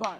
Vai.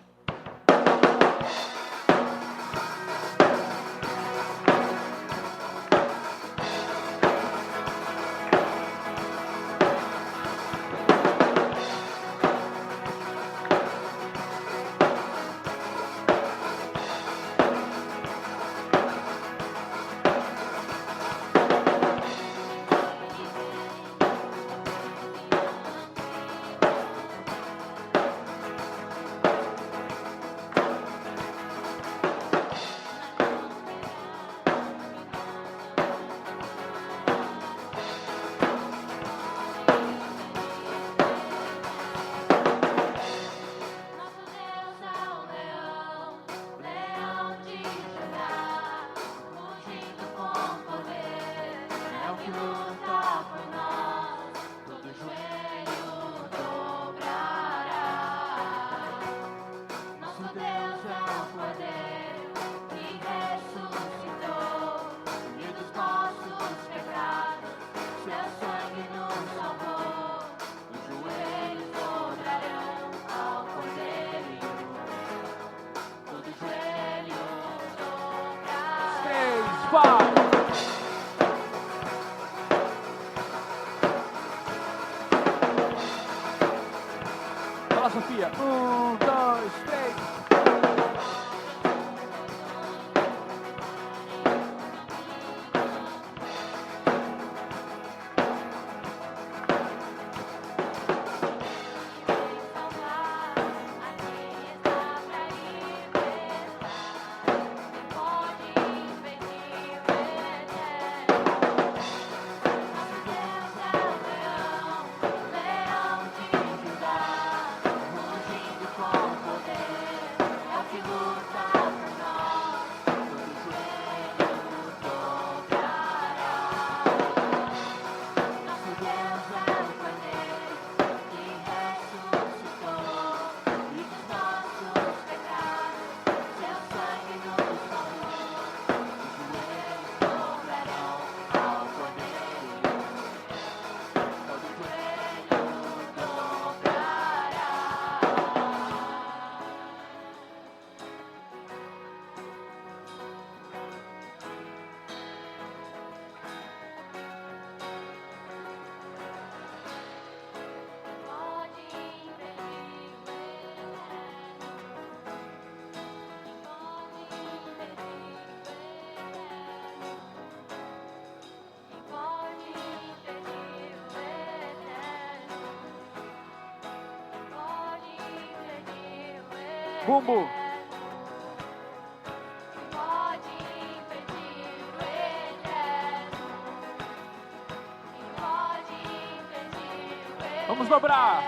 Vai! Fala, Sofia. 1, 2, 3. Bumbo. Vamos dobrar.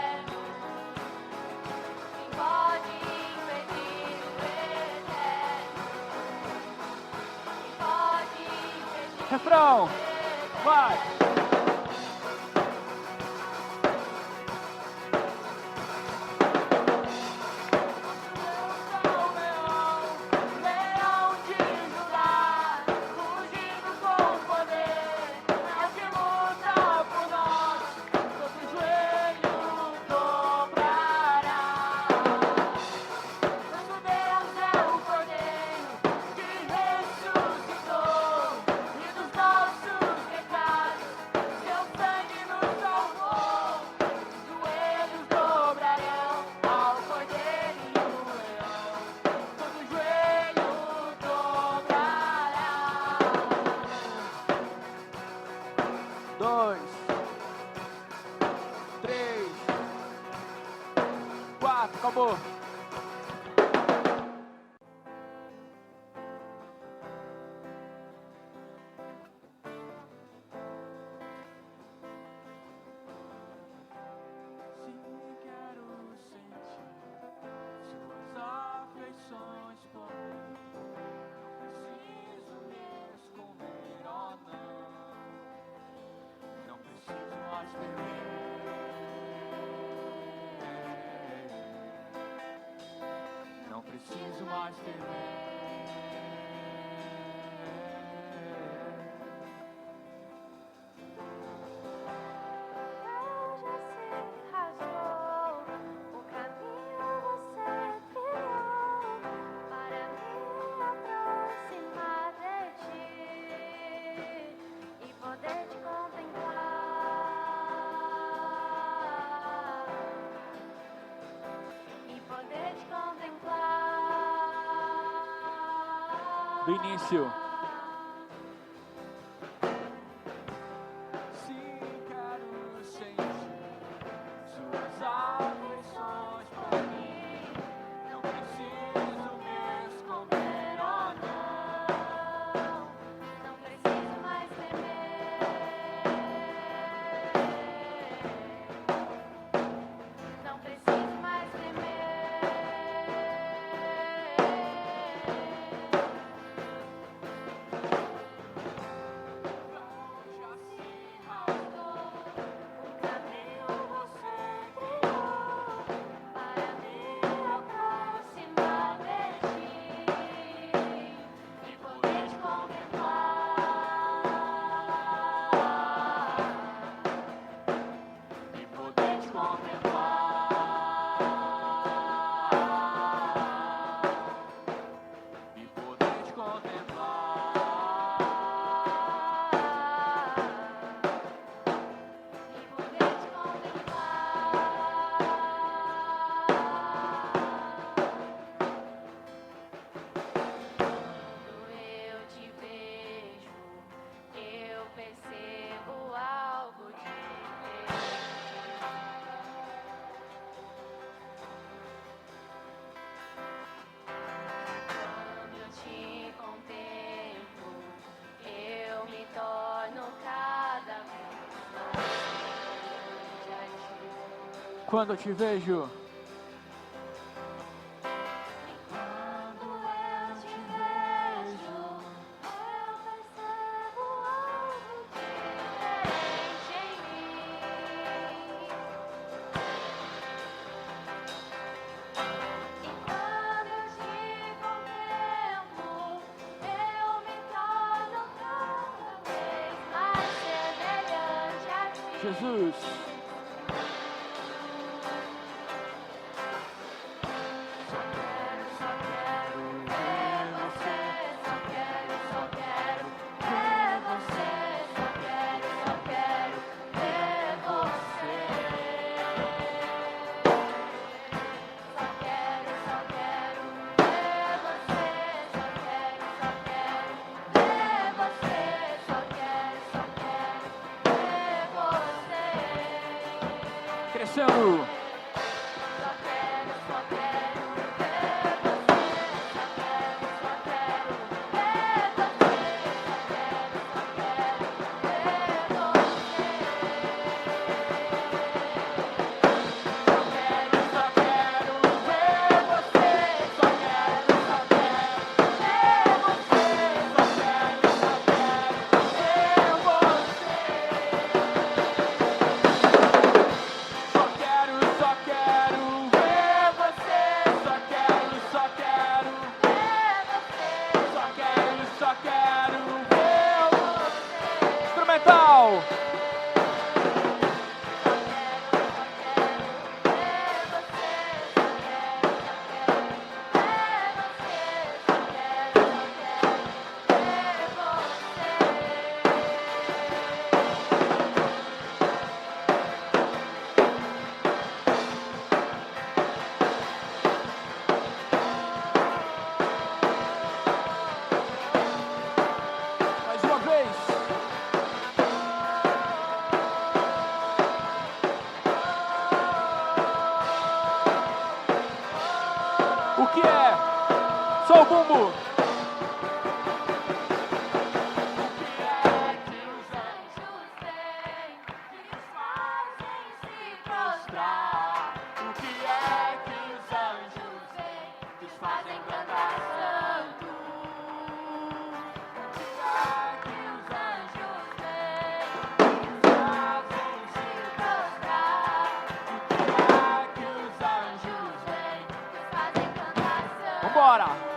Refrão. Vai. Acabou. Preciso mais temer. Já se rasgou o caminho, você do início. Quando eu te vejo, Jesus. Crescendo. O que é? Só o bumbo. Vambora!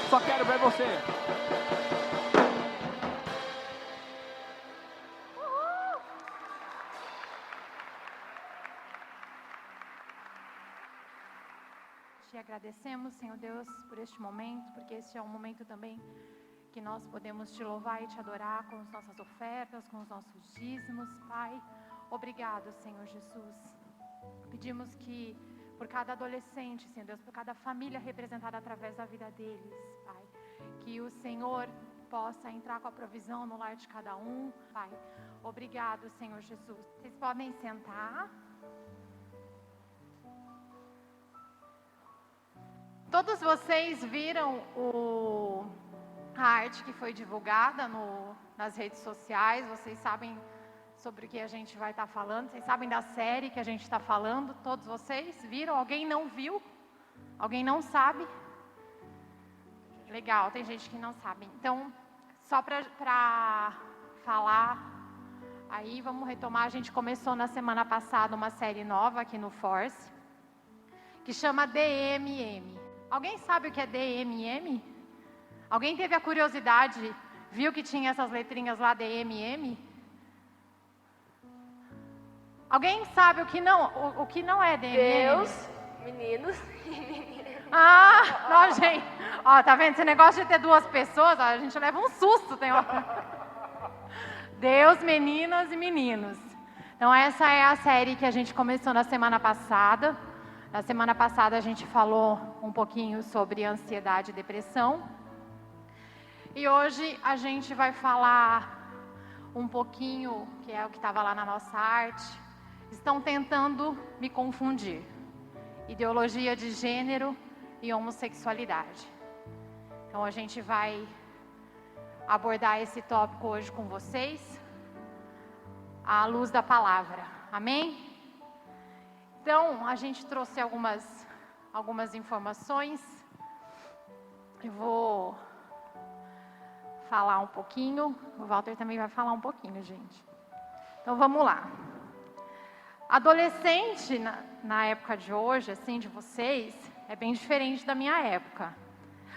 Só quero ver você. Te agradecemos, Senhor Deus, por este momento, porque este é um momento também que nós podemos te louvar e te adorar com as nossas ofertas, com os nossos dízimos, Pai. Obrigado, Senhor Jesus. Pedimos que por cada adolescente, Senhor Deus, por cada família representada através da vida deles, Pai, que o Senhor possa entrar com a provisão no lar de cada um, Pai. Obrigado, Senhor Jesus. Vocês podem sentar. Todos vocês viram a arte que foi divulgada nas redes sociais, vocês sabem sobre o que a gente vai estar falando, vocês sabem da série que a gente está falando, todos vocês viram? Alguém não viu? Alguém não sabe? Legal, tem gente que não sabe. Então, só para falar, aí vamos retomar, a gente começou na semana passada uma série nova aqui no Force, que chama DMM. Alguém sabe o que é DMM? Alguém teve a curiosidade, viu que tinha essas letrinhas lá, DMM? Alguém sabe o que não é DMM? Deus, meninos e meninas. Ah, não, gente. Ó, tá vendo? Esse negócio de ter duas pessoas, ó, a gente leva um susto. Deus, meninas e meninos. Então, essa é a série que a gente começou na semana passada. Na semana passada, a gente falou um pouquinho sobre ansiedade e depressão. E hoje, a gente vai falar um pouquinho, que é o que estava lá na nossa arte. Estão tentando me confundir. Ideologia de gênero e homossexualidade. Então a gente vai abordar esse tópico hoje com vocês, à luz da palavra. Amém? Então a gente trouxe algumas informações. Eu vou falar um pouquinho. O Walter também vai falar um pouquinho, gente. Então vamos lá. Adolescente, na época de hoje, assim, de vocês, é bem diferente da minha época.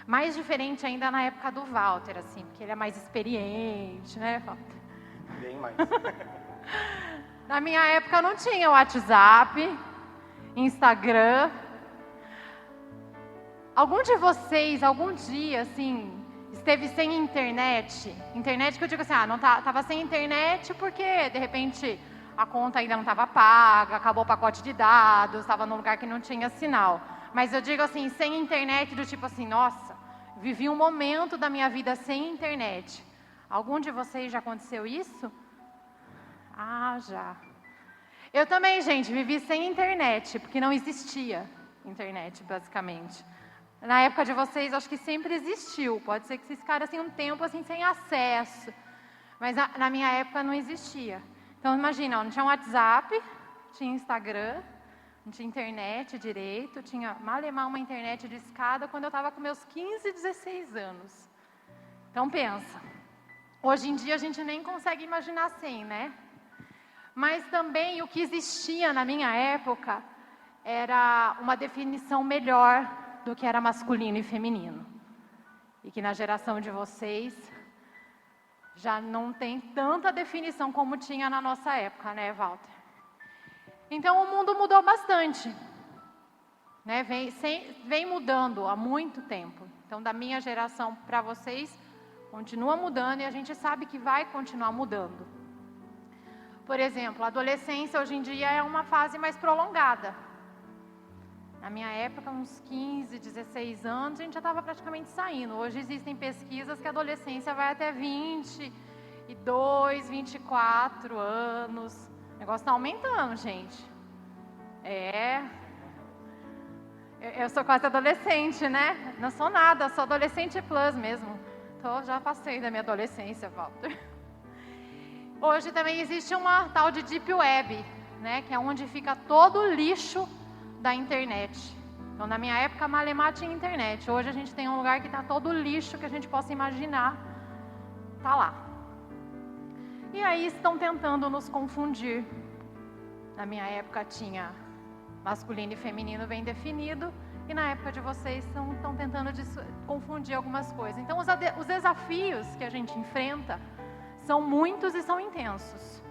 Mais diferente ainda na época do Walter, assim, porque ele é mais experiente, né, Walter? Bem mais. Na minha época não tinha WhatsApp, Instagram. Algum de vocês, algum dia, assim, esteve sem internet, internet que eu digo assim, não tava sem internet porque de repente a conta ainda não estava paga, acabou o pacote de dados, estava num lugar que não tinha sinal. Mas eu digo assim, sem internet, do tipo assim, nossa, vivi um momento da minha vida sem internet. Algum de vocês já aconteceu isso? Ah, já. Eu também, gente, vivi sem internet, porque não existia internet, basicamente. Na época de vocês, acho que sempre existiu. Pode ser que vocês ficaram assim, um tempo assim, sem acesso. Mas na minha época não existia. Então, imagina, não tinha WhatsApp, tinha Instagram, não tinha internet direito, tinha malemar uma internet de escada quando eu estava com meus 15, 16 anos. Então, pensa. Hoje em dia, a gente nem consegue imaginar sem, né? Mas também o que existia na minha época era uma definição melhor do que era masculino e feminino. E que na geração de vocês já não tem tanta definição como tinha na nossa época, né, Walter? Então o mundo mudou bastante, né? Vem mudando há muito tempo. Então da minha geração para vocês, continua mudando e a gente sabe que vai continuar mudando. Por exemplo, a adolescência hoje em dia é uma fase mais prolongada. Na minha época, uns 15, 16 anos, a gente já estava praticamente saindo. Hoje existem pesquisas que a adolescência vai até 22, 24 anos. O negócio está aumentando, gente. Eu sou quase adolescente, né? Não sou nada, sou adolescente plus mesmo. Já passei da minha adolescência, Walter. Hoje também existe uma tal de Deep Web, né? Que é onde fica todo o lixo da internet. Então, na minha época, malemar tinha internet. Hoje a gente tem um lugar que está todo o lixo que a gente possa imaginar. Está lá. E aí estão tentando nos confundir. Na minha época tinha masculino e feminino bem definido. E na época de vocês estão tentando confundir algumas coisas. Então, os desafios que a gente enfrenta são muitos e são intensos.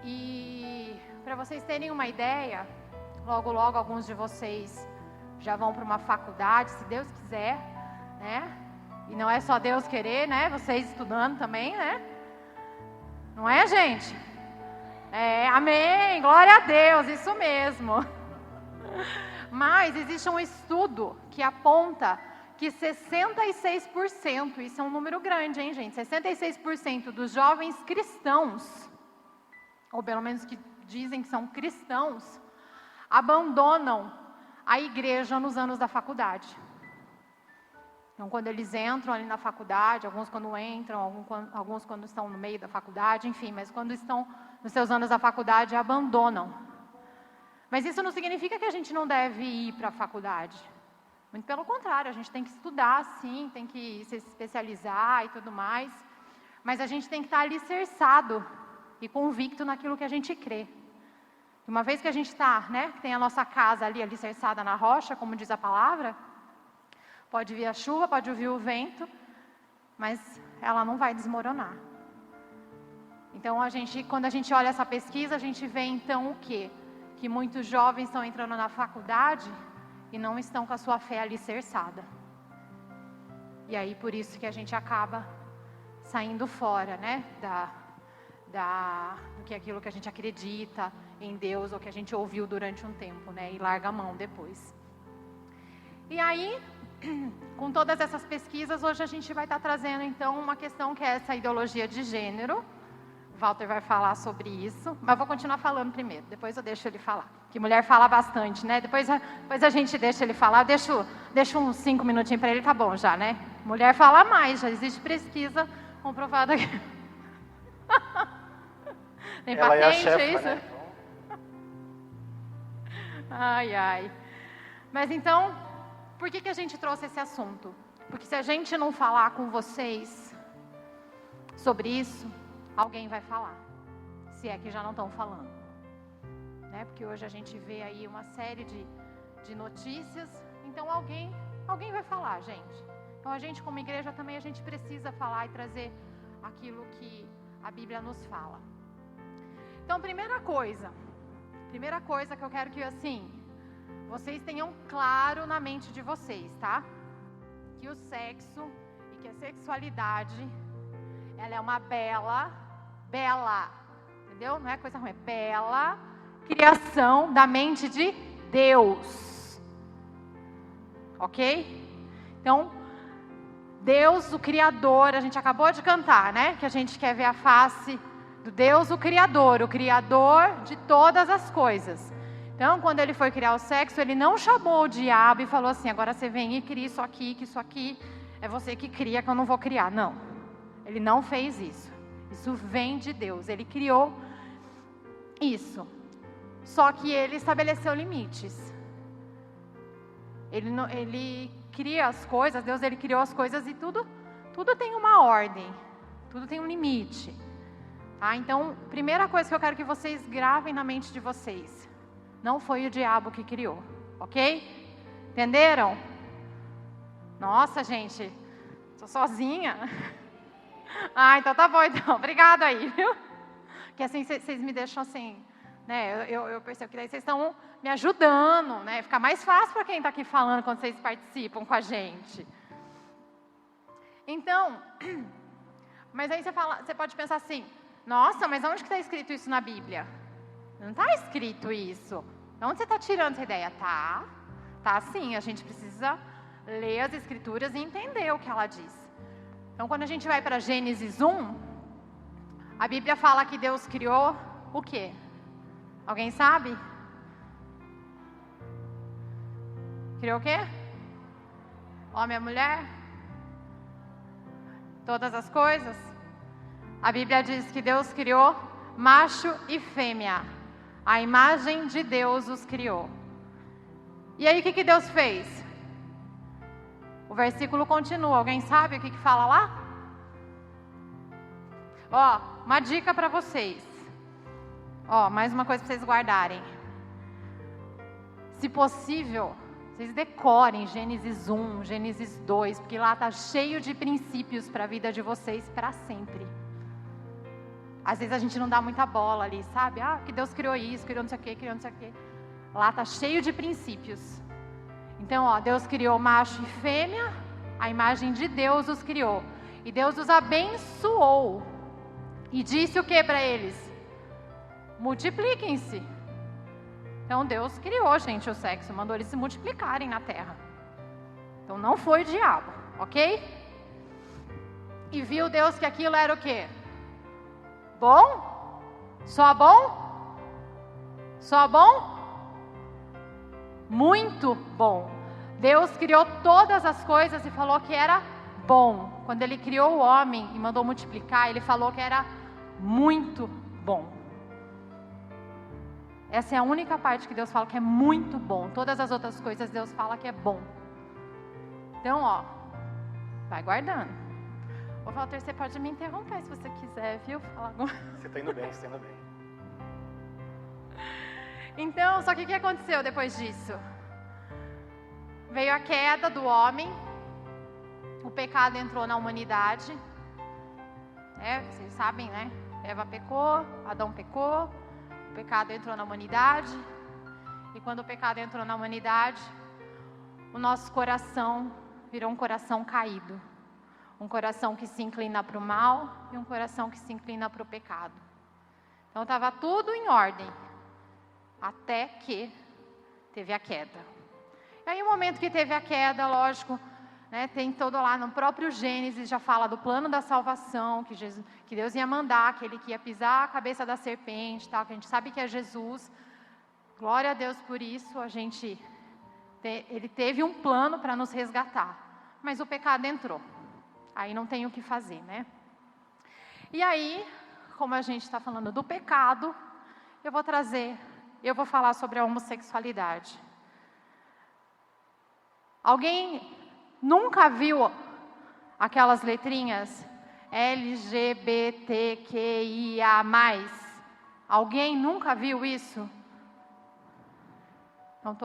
E para vocês terem uma ideia, logo, logo alguns de vocês já vão para uma faculdade, se Deus quiser, né? E não é só Deus querer, né? Vocês estudando também, né? Não é, gente? Amém, glória a Deus, isso mesmo. Mas existe um estudo que aponta que 66%, isso é um número grande, hein, gente? 66% dos jovens cristãos, ou pelo menos que dizem que são cristãos, abandonam a igreja nos anos da faculdade. Então, quando eles entram ali na faculdade, alguns quando entram, alguns quando estão no meio da faculdade, enfim, mas quando estão nos seus anos da faculdade, abandonam. Mas isso não significa que a gente não deve ir para a faculdade. Muito pelo contrário, a gente tem que estudar, sim, tem que se especializar e tudo mais. Mas a gente tem que estar alicerçado e convicto naquilo que a gente crê. Uma vez que a gente está, né, que tem a nossa casa ali alicerçada na rocha, como diz a palavra, pode vir a chuva, pode vir o vento, mas ela não vai desmoronar. Então, quando a gente olha essa pesquisa, a gente vê então o quê? Que muitos jovens estão entrando na faculdade e não estão com a sua fé alicerçada. E aí, por isso que a gente acaba saindo fora, né, do que aquilo que a gente acredita em Deus, ou que a gente ouviu durante um tempo, né, e larga a mão depois. E aí, com todas essas pesquisas, hoje a gente vai estar trazendo então uma questão que é essa ideologia de gênero. O Walter vai falar sobre isso, mas eu vou continuar falando primeiro, depois eu deixo ele falar. Que mulher fala bastante, né? Depois a gente deixa ele falar, deixo uns 5 minutinhos para ele, tá bom já, né? Mulher fala mais, já existe pesquisa comprovada aqui. Tem ela patente, é a chefa, isso? né? Ai, ai. Mas então, por que a gente trouxe esse assunto? Porque se a gente não falar com vocês sobre isso, alguém vai falar, se é que já não estão falando, né? Porque hoje a gente vê aí uma série de notícias, então alguém vai falar, gente. Então a gente como igreja também, a gente precisa falar e trazer aquilo que a Bíblia nos fala. Então, primeira coisa que eu quero que, assim, vocês tenham claro na mente de vocês, tá? Que o sexo que a sexualidade, ela é uma bela, entendeu? Não é coisa ruim, é bela criação da mente de Deus. Ok? Então, Deus, o Criador, a gente acabou de cantar, né? Que a gente quer ver a face do Deus, o Criador de todas as coisas. Então, quando ele foi criar o sexo, ele não chamou o diabo e falou assim, agora você vem e cria isso aqui, que isso aqui é você que cria, que eu não vou criar. Não, ele não fez isso. Isso vem de Deus, ele criou isso. Só que ele estabeleceu limites. Ele cria as coisas, Deus ele criou as coisas e tudo tem uma ordem, tudo tem um limite. Tá? Então, primeira coisa que eu quero que vocês gravem na mente de vocês, não foi o diabo que criou, ok? Entenderam? Nossa, gente, tô sozinha. Ah, então tá bom, então, obrigado aí, viu? Que assim vocês me deixam assim, né? Eu percebo que daí vocês estão me ajudando, né? Fica mais fácil para quem está aqui falando quando vocês participam com a gente. Então, mas aí você pode pensar assim, nossa, mas onde que está escrito isso na Bíblia? Não está escrito isso. De onde você está tirando essa ideia? Tá sim, a gente precisa ler as Escrituras e entender o que ela diz. Então, quando a gente vai para Gênesis 1, a Bíblia fala que Deus criou o quê? Alguém sabe? Criou o quê? Homem e mulher? Todas as coisas? A Bíblia diz que Deus criou macho e fêmea. A imagem de Deus os criou. E aí o que Deus fez? O versículo continua. Alguém sabe o que fala lá? Ó, uma dica para vocês. Ó, mais uma coisa para vocês guardarem. Se possível, vocês decorem Gênesis 1, Gênesis 2, porque lá está cheio de princípios para a vida de vocês para sempre. Às vezes a gente não dá muita bola ali, sabe? Ah, que Deus criou isso, criou não sei o quê, criou não sei o quê. Lá está cheio de princípios. Então, ó, Deus criou macho e fêmea, a imagem de Deus os criou. E Deus os abençoou. E disse o que para eles? Multipliquem-se. Então Deus criou, gente, o sexo, mandou eles se multiplicarem na terra. Então não foi o diabo, ok? E viu Deus que aquilo era o quê? Bom? Só bom? Só bom? Muito bom. Deus criou todas as coisas e falou que era bom. Quando Ele criou o homem e mandou multiplicar, Ele falou que era muito bom. Essa é a única parte que Deus fala que é muito bom. Todas as outras coisas Deus fala que é bom. Então, ó, vai guardando. Ô, Walter, você pode me interromper se você quiser, viu? Falar alguma... Você está indo bem, você está indo bem. Então, só que o que aconteceu depois disso? Veio a queda do homem, o pecado entrou na humanidade. Vocês sabem, né? Eva pecou, Adão pecou. O pecado entrou na humanidade, e quando o pecado entrou na humanidade, o nosso coração virou um coração caído. Um coração que se inclina para o mal e um coração que se inclina para o pecado. Então estava tudo em ordem, até que teve a queda. E aí o momento que teve a queda, lógico, né, tem todo lá no próprio Gênesis, já fala do plano da salvação, que Deus ia mandar, aquele que ia pisar a cabeça da serpente, tal, que a gente sabe que é Jesus. Glória a Deus por isso, Ele teve um plano para nos resgatar, mas o pecado entrou, aí não tem o que fazer, né? E aí, como a gente está falando do pecado, eu vou falar sobre a homossexualidade. Alguém nunca viu aquelas letrinhas LGBTQIA+? Alguém nunca viu isso? Então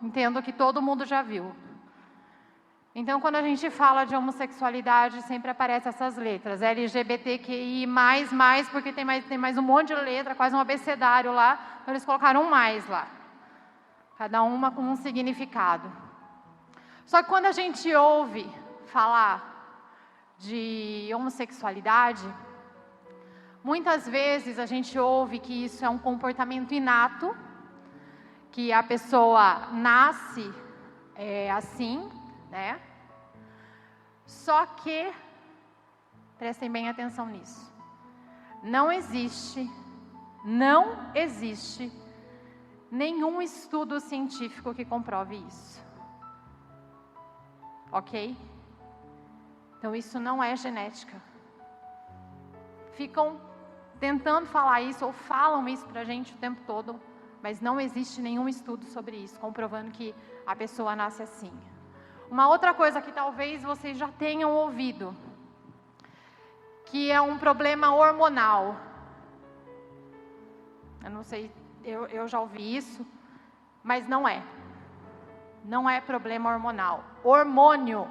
entendo que todo mundo já viu. Então quando a gente fala de homossexualidade, sempre aparecem essas letras, LGBTQI+, porque tem mais um monte de letra, quase um abecedário lá, então eles colocaram um mais lá. Cada uma com um significado. Só que quando a gente ouve falar de homossexualidade, muitas vezes a gente ouve que isso é um comportamento inato, que a pessoa nasce assim, né? Só que, prestem bem atenção nisso, não existe nenhum estudo científico que comprove isso. Ok? Então isso não é genética. Ficam tentando falar isso, ou falam isso pra gente o tempo todo, mas não existe nenhum estudo sobre isso, comprovando que a pessoa nasce assim. Uma outra coisa que talvez vocês já tenham ouvido, que é um problema hormonal. Eu não sei, eu já ouvi isso, mas não é. Não é problema hormonal. Hormônio.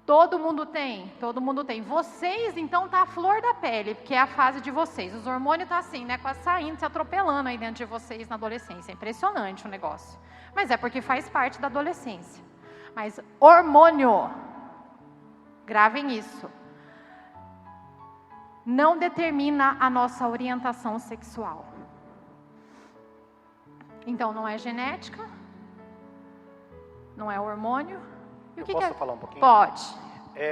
Todo mundo tem. Vocês, então, tá a flor da pele, porque é a fase de vocês. Os hormônios tá assim, né, quase saindo, se atropelando aí dentro de vocês na adolescência. É impressionante o negócio. Mas é porque faz parte da adolescência. Mas hormônio, gravem isso, não determina a nossa orientação sexual. Então, não é genética, não é hormônio. E o que posso falar um pouquinho? Pode.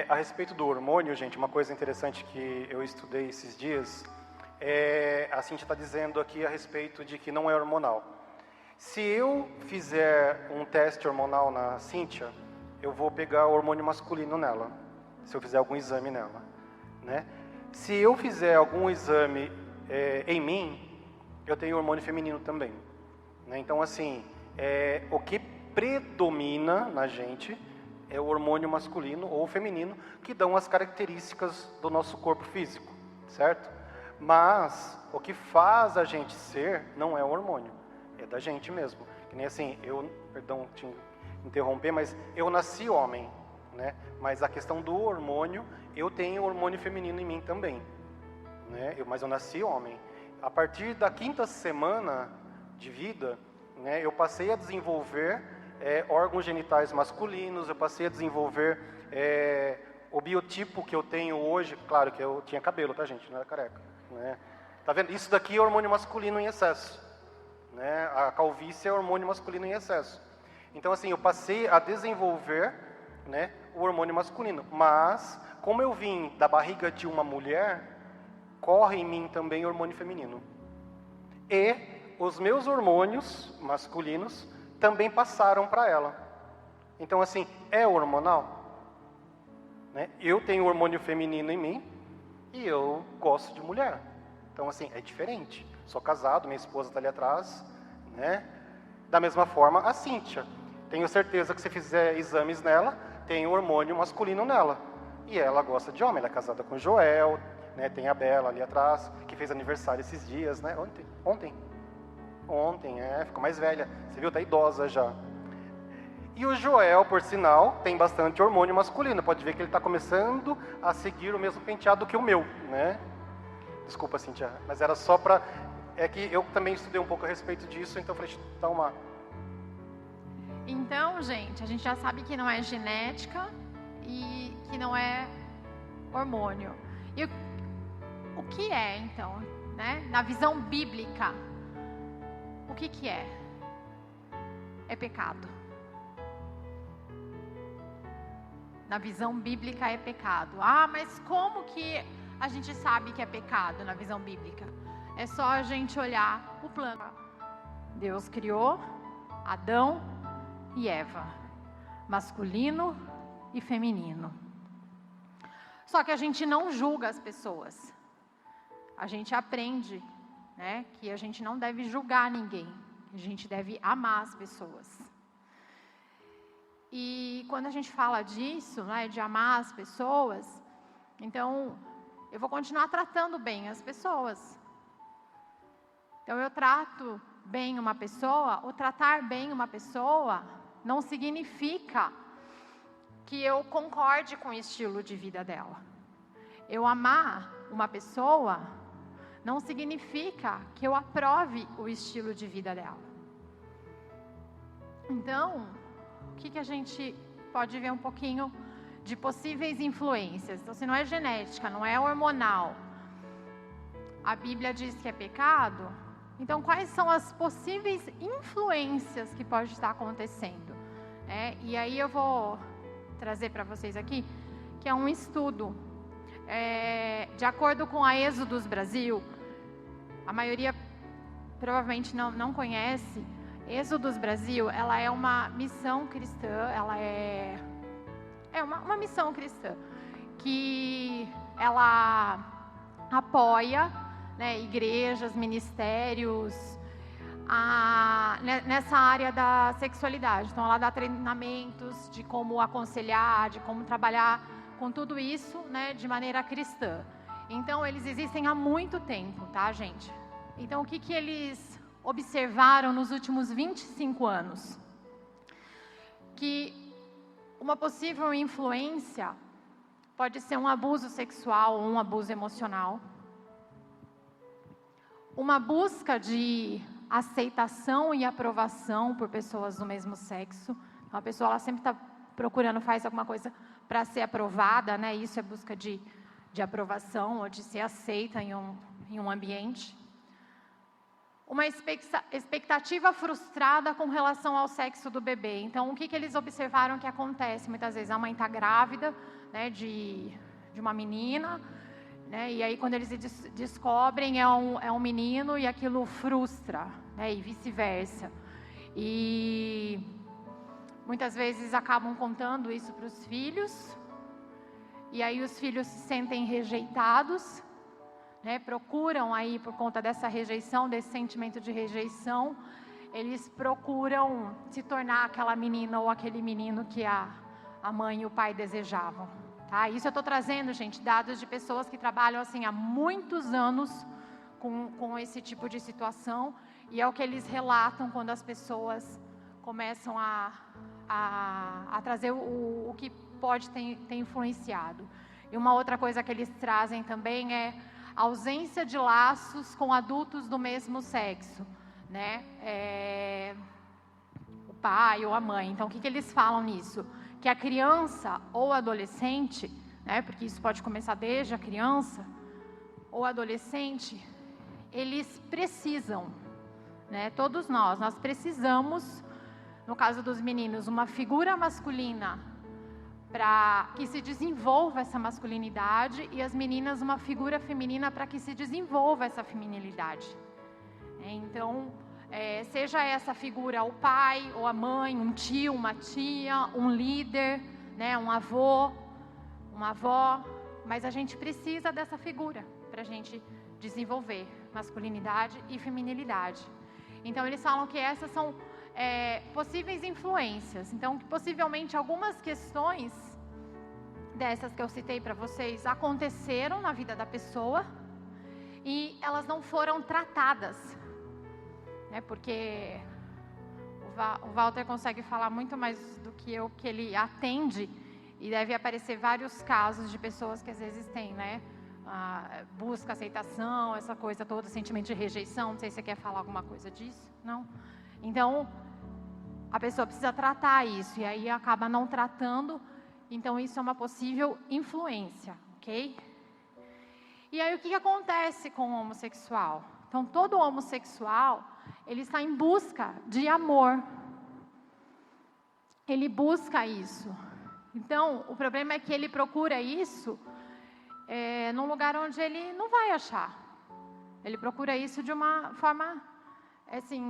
A respeito do hormônio, gente, uma coisa interessante que eu estudei esses dias, a Cíntia está dizendo aqui a respeito de que não é hormonal. Se eu fizer um teste hormonal na Cíntia, eu vou pegar o hormônio masculino nela, se eu fizer algum exame nela, né? Se eu fizer algum exame em mim, eu tenho hormônio feminino também, né? Então, assim, o que predomina na gente é o hormônio masculino ou feminino, que dão as características do nosso corpo físico, certo? Mas o que faz a gente ser não é o hormônio, é da gente mesmo. Que nem assim, perdão te interromper, mas eu nasci homem, né? Mas a questão do hormônio, eu tenho hormônio feminino em mim também, né? Mas eu nasci homem. A partir da 5ª semana de vida, né, eu passei a desenvolver órgãos genitais masculinos, eu passei a desenvolver o biotipo que eu tenho hoje. Claro que eu tinha cabelo, tá, gente? Não era careca, né? Tá vendo? Isso daqui é hormônio masculino em excesso, né? A calvície é hormônio masculino em excesso. Então, assim, eu passei a desenvolver, né, o hormônio masculino. Mas, como eu vim da barriga de uma mulher, corre em mim também hormônio feminino. E os meus hormônios masculinos também passaram para ela. Então, assim, é hormonal, né? Eu tenho hormônio feminino em mim e eu gosto de mulher. Então, assim, é diferente. Sou casado, minha esposa está ali atrás, né? Da mesma forma, a Cíntia. Tenho certeza que se fizer exames nela, tem hormônio masculino nela. E ela gosta de homem, ela é casada com o Joel, né? Tem a Bela ali atrás, que fez aniversário esses dias, né? Ontem, ficou mais velha. Você viu, tá idosa já. E o Joel, por sinal, tem bastante hormônio masculino. Pode ver que ele está começando a seguir o mesmo penteado que o meu, né? Desculpa, Cíntia, mas era só para... É que eu também estudei um pouco a respeito disso, então eu falei, dá uma... Então, gente, a gente já sabe que não é genética e que não é hormônio. E o que é, então, né? Na visão bíblica, o que é? É pecado. Na visão bíblica é pecado. Ah, mas como que a gente sabe que é pecado na visão bíblica? É só a gente olhar o plano. Deus criou Adão e Eva, masculino e feminino. Só que a gente não julga as pessoas. A gente aprende, né, que a gente não deve julgar ninguém. A gente deve amar as pessoas. E quando a gente fala disso, né, de amar as pessoas, então eu vou continuar tratando bem as pessoas. Então eu trato bem uma pessoa, o tratar bem uma pessoa não significa que eu concorde com o estilo de vida dela. Eu amar uma pessoa não significa que eu aprove o estilo de vida dela. Então, o que a gente pode ver um pouquinho de possíveis influências. Então, se não é genética, não é hormonal, a Bíblia diz que é pecado, então quais são as possíveis influências que pode estar acontecendo? E aí eu vou trazer para vocês aqui, que é um estudo, de acordo com a Êxodos Brasil, a maioria provavelmente não conhece. Êxodos Brasil, ela é uma missão cristã, ela é uma missão cristã, que ela apoia, né, igrejas, ministérios, nessa área da sexualidade. Então, ela dá treinamentos de como aconselhar, de como trabalhar com tudo isso, né, de maneira cristã. Então, eles existem há muito tempo, tá, gente? Então, o que eles observaram nos últimos 25 anos? Que uma possível influência pode ser um abuso sexual ou um abuso emocional, uma busca de aceitação e aprovação por pessoas do mesmo sexo. Então, a pessoa ela sempre está procurando, faz alguma coisa para ser aprovada, né? Isso é busca de aprovação ou de ser aceita em um ambiente. Uma expectativa frustrada com relação ao sexo do bebê. Então, o que eles observaram que acontece? Muitas vezes a mãe está grávida, né, de uma menina, né, e aí quando eles descobrem é um menino e aquilo frustra, né, e vice-versa. E muitas vezes acabam contando isso para os filhos, e aí os filhos se sentem rejeitados, né, procuram aí, por conta dessa rejeição, desse sentimento de rejeição, eles procuram se tornar aquela menina ou aquele menino que a mãe e o pai desejavam. Tá? Isso eu estou trazendo, gente, dados de pessoas que trabalham assim há muitos anos com esse tipo de situação, e é o que eles relatam quando as pessoas começam a trazer o que pode ter influenciado. E uma outra coisa que eles trazem também é a ausência de laços com adultos do mesmo sexo, né? O pai ou a mãe. Então, o que eles falam nisso? Que a criança ou adolescente, né, porque isso pode começar desde a criança ou adolescente, eles precisam, né, todos nós precisamos, no caso dos meninos, uma figura masculina para que se desenvolva essa masculinidade, e as meninas uma figura feminina para que se desenvolva essa feminilidade. Então, seja essa figura o pai ou a mãe, um tio, uma tia, um líder, né, um avô, uma avó, mas a gente precisa dessa figura para a gente desenvolver masculinidade e feminilidade. Então, eles falam que essas são possíveis influências. Então, que possivelmente algumas questões dessas que eu citei para vocês aconteceram na vida da pessoa e elas não foram tratadas, né? Porque o Walter consegue falar muito mais do que eu, que ele atende, e deve aparecer vários casos de pessoas que às vezes têm, né? Busca aceitação, essa coisa toda, sentimento de rejeição. Não sei se você quer falar alguma coisa disso, não? Então, a pessoa precisa tratar isso, e aí acaba não tratando, então isso é uma possível influência, ok? E aí o que acontece com o homossexual? Então, todo homossexual, ele está em busca de amor. Ele busca isso. Então, o problema é que ele procura isso num lugar onde ele não vai achar. Ele procura isso de uma forma, assim,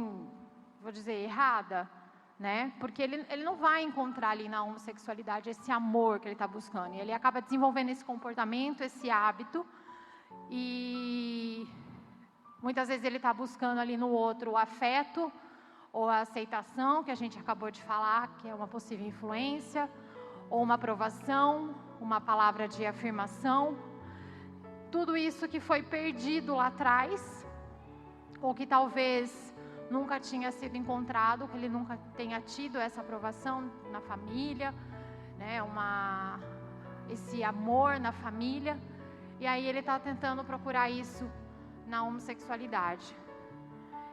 vou dizer, errada, né? Porque ele não vai encontrar ali na homossexualidade esse amor que ele está buscando. E ele acaba desenvolvendo esse comportamento, esse hábito, e muitas vezes ele está buscando ali no outro o afeto ou a aceitação, que a gente acabou de falar, que é uma possível influência, ou uma aprovação, uma palavra de afirmação. Tudo isso que foi perdido lá atrás, ou que talvez nunca tinha sido encontrado, que ele nunca tenha tido essa aprovação na família, né, esse amor na família, e aí ele está tentando procurar isso na homossexualidade.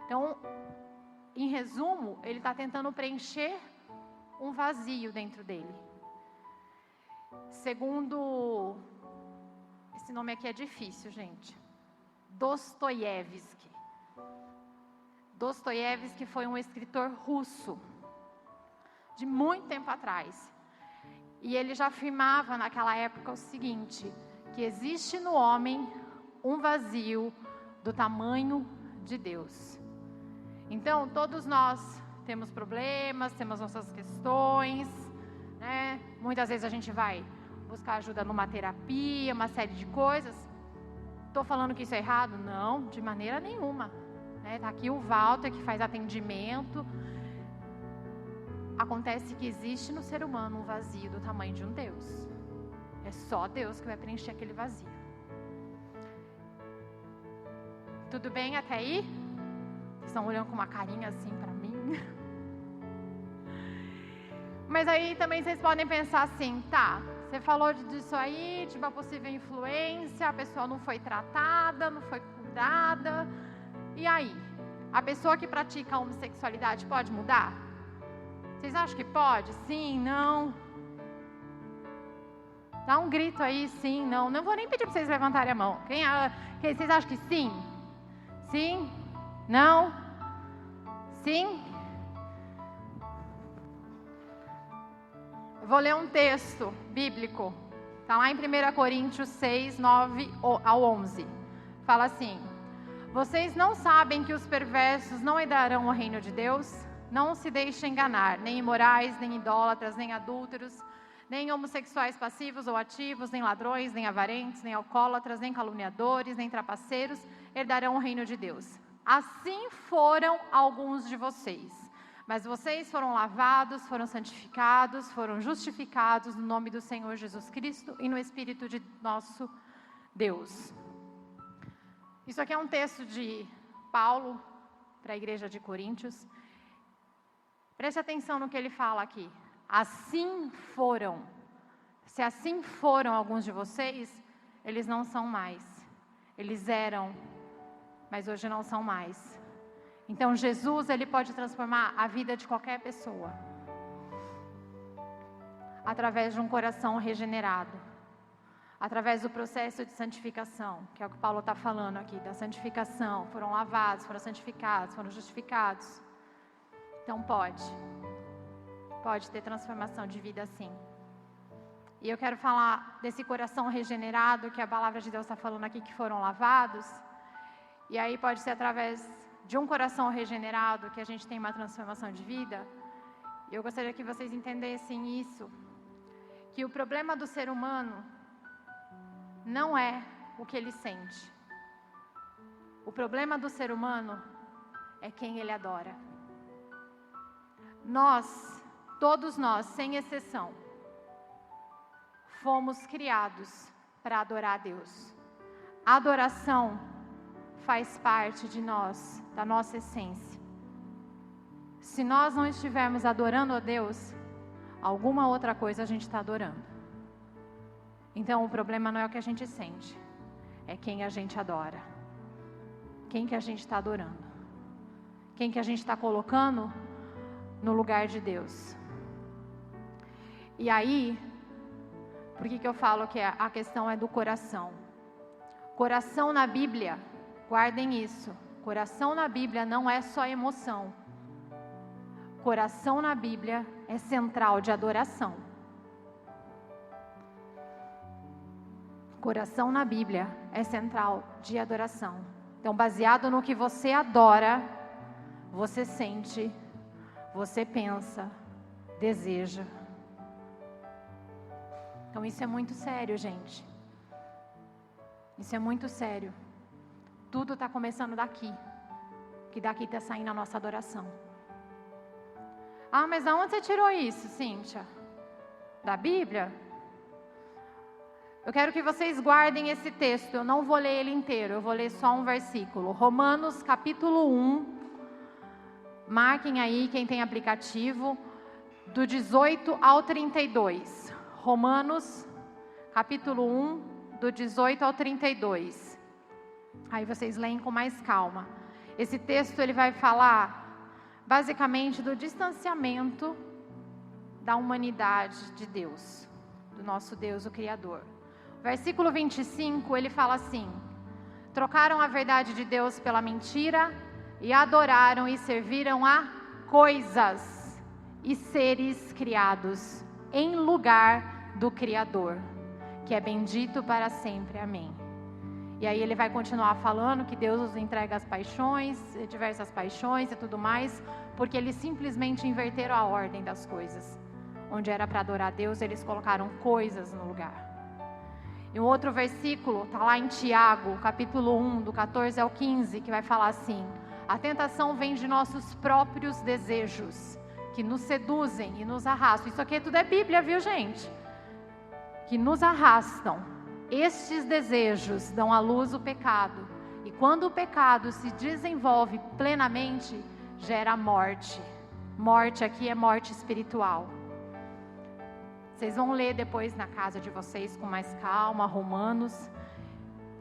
Então, em resumo, ele está tentando preencher um vazio dentro dele. Segundo, esse nome aqui é difícil, gente, Dostoiévski. Dostoiévski foi um escritor russo, de muito tempo atrás. E ele já afirmava naquela época o seguinte, que existe no homem um vazio do tamanho de Deus. Então, todos nós temos problemas, temos nossas questões, né? Muitas vezes a gente vai buscar ajuda numa terapia, uma série de coisas. Estou falando que isso é errado? Não, de maneira nenhuma. Está aqui o Walter que faz atendimento. Acontece que existe no ser humano um vazio do tamanho de um Deus. É só Deus que vai preencher aquele vazio. Tudo bem até aí? Vocês estão olhando com uma carinha assim para mim? Mas aí também vocês podem pensar assim, tá, você falou disso aí, de uma possível influência, a pessoa não foi tratada, não foi cuidada. E aí? A pessoa que pratica a homossexualidade pode mudar? Vocês acham que pode? Sim, não? Dá um grito aí, sim, não. Não vou nem pedir para vocês levantarem a mão. Vocês acham que sim? Sim? Não? Sim? Eu vou ler um texto bíblico. Está lá em 1 Coríntios 6, 9 ao 11. Fala assim: vocês não sabem que os perversos não herdarão o reino de Deus? Não se deixem enganar, nem imorais, nem idólatras, nem adúlteros, nem homossexuais passivos ou ativos, nem ladrões, nem avarentos, nem alcoólatras, nem caluniadores, nem trapaceiros herdarão o reino de Deus. Assim foram alguns de vocês. Mas vocês foram lavados, foram santificados, foram justificados no nome do Senhor Jesus Cristo e no Espírito de nosso Deus. Isso aqui é um texto de Paulo para a igreja de Coríntios. Preste atenção no que ele fala aqui. Assim foram. Se assim foram alguns de vocês, eles não são mais. Eles eram, mas hoje não são mais. Então Jesus, ele pode transformar a vida de qualquer pessoa através de um coração regenerado, através do processo de santificação, que é o que Paulo está falando aqui, da santificação. Foram lavados, foram santificados, foram justificados. Então pode ter transformação de vida sim. E eu quero falar desse coração regenerado que a palavra de Deus está falando aqui, que foram lavados. E aí pode ser através de um coração regenerado que a gente tem uma transformação de vida. E eu gostaria que vocês entendessem isso, que o problema do ser humano não é o que ele sente. O problema do ser humano é quem ele adora. Todos nós, sem exceção, fomos criados para adorar a Deus. A adoração faz parte de nós, da nossa essência. Se nós não estivermos adorando a Deus, alguma outra coisa a gente está adorando. Então o problema não é o que a gente sente, é quem a gente adora. Quem que a gente está adorando. Quem que a gente está colocando no lugar de Deus. E aí, por que eu falo que a questão é do coração? Coração na Bíblia, guardem isso. Coração na Bíblia não é só emoção. Coração na Bíblia é central de adoração. Coração na Bíblia é central de adoração. Então, baseado no que você adora, você sente, você pensa, deseja. Então isso é muito sério, gente. Isso é muito sério. Tudo está começando daqui. Que daqui está saindo a nossa adoração. Ah, mas de onde você tirou isso, Cíntia? Da Bíblia? Eu quero que vocês guardem esse texto. Eu não vou ler ele inteiro, eu vou ler só um versículo. Romanos capítulo 1. Marquem aí quem tem aplicativo. Do 18 ao 32. Romanos, capítulo 1, do 18 ao 32. Aí vocês leem com mais calma. Esse texto ele vai falar, basicamente, do distanciamento da humanidade de Deus. do nosso Deus, o Criador. Versículo 25, ele fala assim: trocaram a verdade de Deus pela mentira e adoraram e serviram a coisas e seres criados em lugar do Criador, que é bendito para sempre. Amém. E aí ele vai continuar falando que Deus nos entrega as paixões, diversas paixões e tudo mais, porque eles simplesmente inverteram a ordem das coisas. Onde era para adorar a Deus, eles colocaram coisas no lugar. E um outro versículo, está lá em Tiago, capítulo 1, do 14 ao 15, que vai falar assim: a tentação vem de nossos próprios desejos, que nos seduzem e nos arrastam. Isso aqui tudo é Bíblia, viu, gente? Que nos arrastam. Estes desejos dão à luz o pecado, e quando o pecado se desenvolve plenamente, gera morte. Morte aqui é morte espiritual. Vocês vão ler depois na casa de vocês com mais calma, Romanos.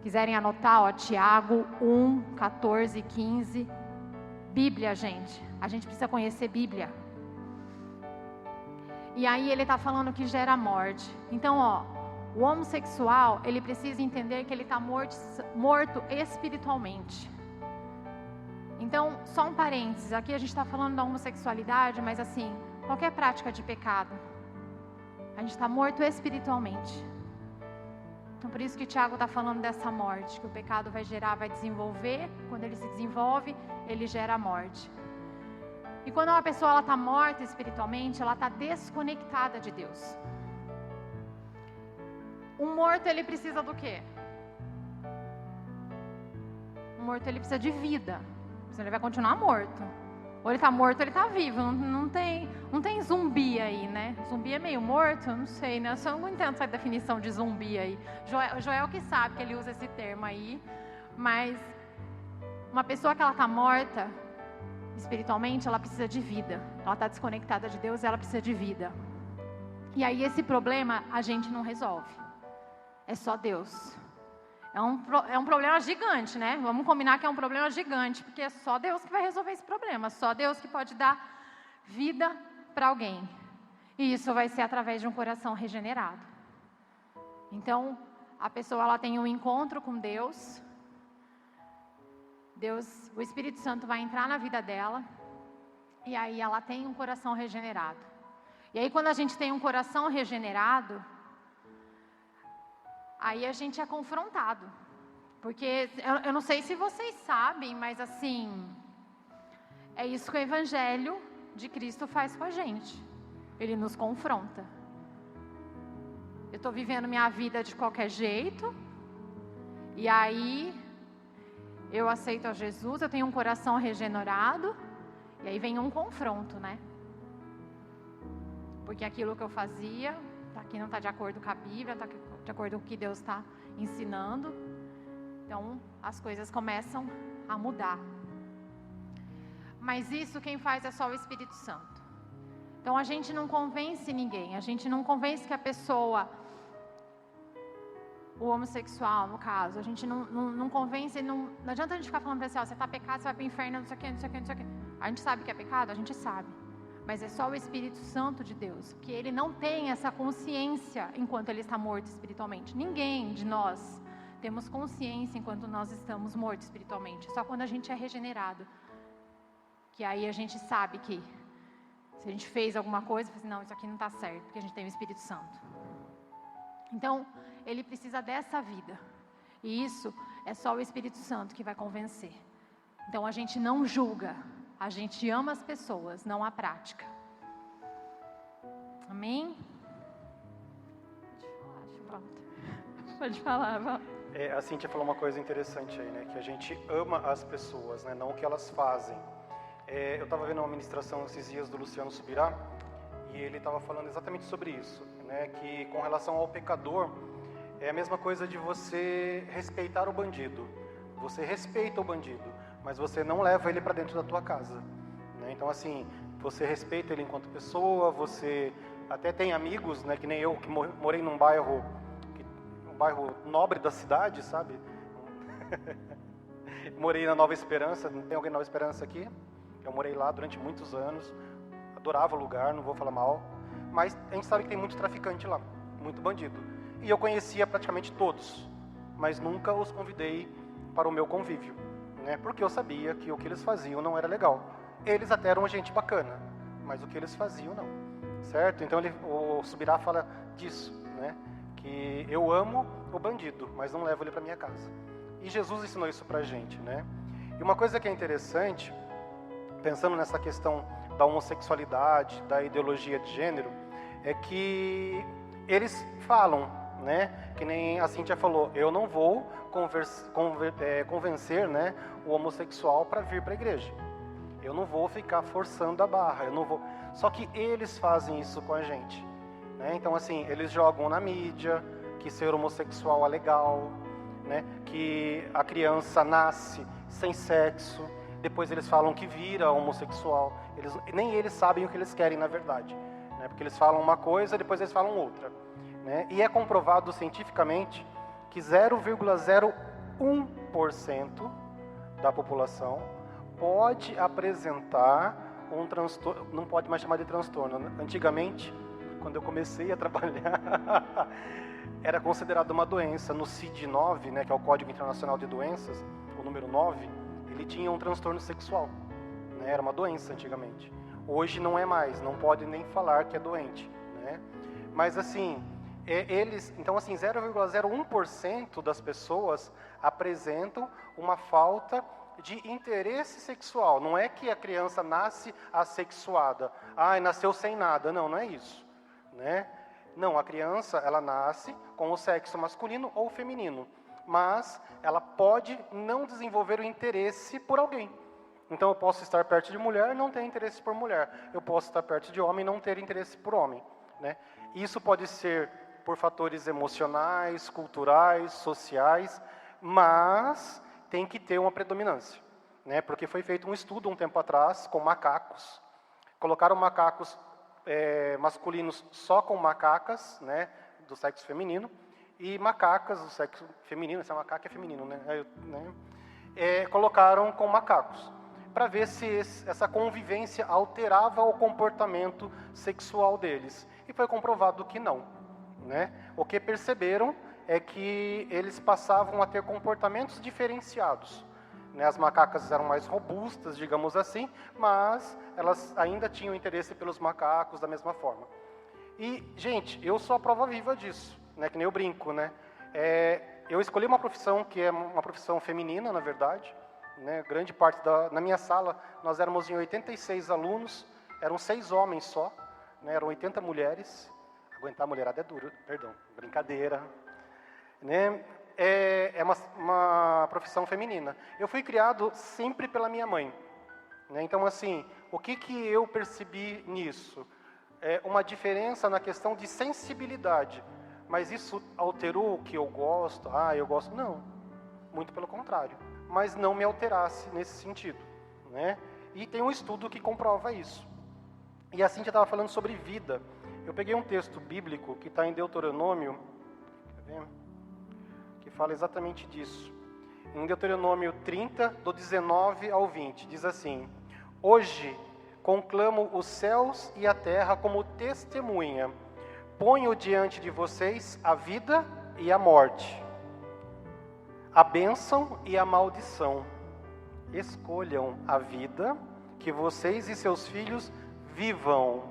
Quiserem anotar, ó, Tiago 1, 14 e 15. Bíblia, gente. A gente precisa conhecer Bíblia. E aí ele está falando que gera morte. Então, ó, o homossexual, ele precisa entender que ele está morto espiritualmente. Então, só um parênteses, aqui a gente está falando da homossexualidade, mas assim, qualquer prática de pecado, a gente está morto espiritualmente. Então, por isso que Tiago está falando dessa morte, que o pecado vai gerar, vai desenvolver, quando ele se desenvolve, ele gera morte. E quando uma pessoa está morta espiritualmente, ela está desconectada de Deus. Um morto, ele precisa do quê? Um morto, ele precisa de vida. Senão ele vai continuar morto. Ou ele está morto, ou ele está vivo. Não tem zumbi aí, né? Zumbi é meio morto? Não sei, né? Eu só não entendo essa definição de zumbi aí. Joel que sabe que ele usa esse termo aí. Mas uma pessoa que ela está morta espiritualmente, ela precisa de vida. Ela está desconectada de Deus, ela precisa de vida. E aí esse problema a gente não resolve. É só Deus. É um problema gigante, né? Vamos combinar que é um problema gigante, porque é só Deus que vai resolver esse problema. Só Deus que pode dar vida para alguém. E isso vai ser através de um coração regenerado. Então, a pessoa ela tem um encontro com Deus. O Espírito Santo vai entrar na vida dela. E aí ela tem um coração regenerado. E aí quando a gente tem um coração regenerado, aí a gente é confrontado, porque eu não sei se vocês sabem, mas assim, é isso que o Evangelho de Cristo faz com a gente, ele nos confronta. Eu estou vivendo minha vida de qualquer jeito, e aí eu aceito a Jesus, eu tenho um coração regenerado, e aí vem um confronto, né? Porque aquilo que eu fazia, aqui não está de acordo com a Bíblia, está de acordo com o que Deus está ensinando. Então, as coisas começam a mudar. Mas isso quem faz é só o Espírito Santo. Então, a gente não convence ninguém. A gente não convence que a pessoa, o homossexual, no caso, a gente não convence, não adianta a gente ficar falando para você, ó, você está pecado, você vai para o inferno, não sei o que, não sei o que, não sei o que. A gente sabe que é pecado? A gente sabe. Mas é só o Espírito Santo de Deus, que ele não tem essa consciência enquanto ele está morto espiritualmente. Ninguém de nós temos consciência enquanto nós estamos mortos espiritualmente. Só quando a gente é regenerado, que aí a gente sabe que se a gente fez alguma coisa, assim, não, isso aqui não está certo, porque a gente tem o Espírito Santo. Então, ele precisa dessa vida. E isso é só o Espírito Santo que vai convencer. Então, a gente não julga. A gente ama as pessoas, não a prática. Amém? Pode falar, Val. A Cíntia falou uma coisa interessante aí, né? Que a gente ama as pessoas, né? Não o que elas fazem. Eu estava vendo uma ministração esses dias do Luciano Subirá, e ele estava falando exatamente sobre isso, né? Que com relação ao pecador, é a mesma coisa de você respeitar o bandido. Você respeita o bandido, mas você não leva ele para dentro da tua casa, né? Então, assim, você respeita ele enquanto pessoa, você até tem amigos, né, que nem eu, que morei num bairro nobre da cidade, sabe? Morei na Nova Esperança, não tem alguém na Nova Esperança aqui? Eu morei lá durante muitos anos, adorava o lugar, não vou falar mal, mas a gente sabe que tem muito traficante lá, muito bandido. E eu conhecia praticamente todos, mas nunca os convidei para o meu convívio, né? Porque eu sabia que o que eles faziam não era legal. Eles até eram gente bacana, mas o que eles faziam não, certo? Então o Subirá fala disso, né? Que eu amo o bandido, mas não levo ele para minha casa. E Jesus ensinou isso para a gente, né? E uma coisa que é interessante, pensando nessa questão da homossexualidade, da ideologia de gênero, é que eles falam, né? Que nem a Cíntia falou, eu não vou convencer, né, o homossexual para vir para a igreja. Eu não vou ficar forçando a barra, eu não vou. Só que eles fazem isso com a gente, né? Então, assim, eles jogam na mídia que ser homossexual é legal, né? Que a criança nasce sem sexo, depois eles falam que vira homossexual. Nem eles sabem o que eles querem, na verdade, né? Porque eles falam uma coisa, depois eles falam outra, né? E é comprovado cientificamente que 0,01% da população pode apresentar um transtorno, não pode mais chamar de transtorno. Antigamente, quando eu comecei a trabalhar, era considerado uma doença. No CID-9, né, que é o Código Internacional de Doenças, o número 9, ele tinha um transtorno sexual, né, era uma doença antigamente. Hoje não é mais, não pode nem falar que é doente, né? Mas assim, então assim, 0,01% das pessoas apresentam uma falta de interesse sexual. Não é que a criança nasce assexuada, nasceu sem nada. Não, não é isso, né? Não, a criança, ela nasce com o sexo masculino ou feminino, mas ela pode não desenvolver o interesse por alguém. Então eu posso estar perto de mulher e não ter interesse por mulher. Eu posso estar perto de homem e não ter interesse por homem, né? Isso pode ser por fatores emocionais, culturais, sociais, mas tem que ter uma predominância, né? Porque foi feito um estudo um tempo atrás com macacos, colocaram macacos masculinos só com macacas, né, do sexo feminino, e macacas do sexo feminino, essa macaca é feminino, né? Colocaram com macacos, para ver se essa convivência alterava o comportamento sexual deles. E foi comprovado que não, né? O que perceberam é que eles passavam a ter comportamentos diferenciados, né? As macacas eram mais robustas, digamos assim, mas elas ainda tinham interesse pelos macacos da mesma forma. E, gente, eu sou a prova viva disso, né? Que nem eu brinco, né? Eu escolhi uma profissão que é uma profissão feminina, na verdade, né? Grande parte na minha sala, nós éramos em 86 alunos, eram 6 homens só, né? Eram 80 mulheres. Aguentar a mulherada é duro, perdão, brincadeira, né? É uma profissão feminina. Eu fui criado sempre pela minha mãe, né? Então, assim, o que eu percebi nisso? Uma diferença na questão de sensibilidade. Mas isso alterou o que eu gosto? Eu gosto? Não, muito pelo contrário. Mas não me alterasse nesse sentido, né? E tem um estudo que comprova isso. E a Cíntia estava falando sobre vida. Eu peguei um texto bíblico que está em Deuteronômio, que fala exatamente disso. Em Deuteronômio 30, do 19 ao 20, diz assim: Hoje conclamo os céus e a terra como testemunha. Ponho diante de vocês a vida e a morte, a bênção e a maldição. Escolham a vida, que vocês e seus filhos vivam,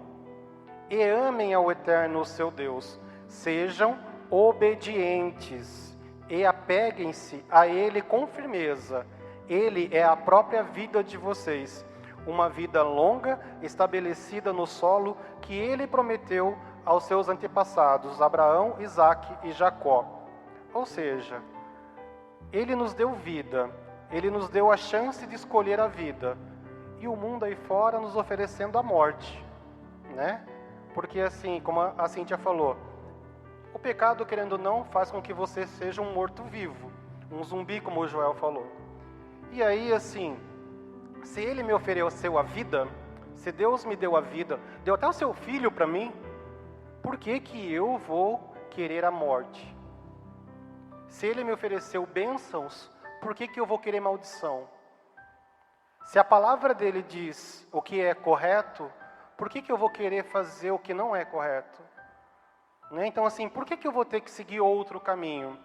e amem ao Eterno seu Deus. Sejam obedientes e apeguem-se a Ele com firmeza. Ele é a própria vida de vocês, uma vida longa, estabelecida no solo que Ele prometeu aos seus antepassados, Abraão, Isaque e Jacó. Ou seja, Ele nos deu vida, Ele nos deu a chance de escolher a vida, e o mundo aí fora nos oferecendo a morte, né? Porque assim, como a Cíntia falou, o pecado, querendo ou não, faz com que você seja um morto-vivo, um zumbi, como o Joel falou. E aí, assim, se Ele me ofereceu a vida, se Deus me deu a vida, deu até o seu filho para mim, por que eu vou querer a morte? Se Ele me ofereceu bênçãos, por que eu vou querer maldição? Se a palavra dele diz o que é correto, por que eu vou querer fazer o que não é correto? Né? Então, assim, por que eu vou ter que seguir outro caminho?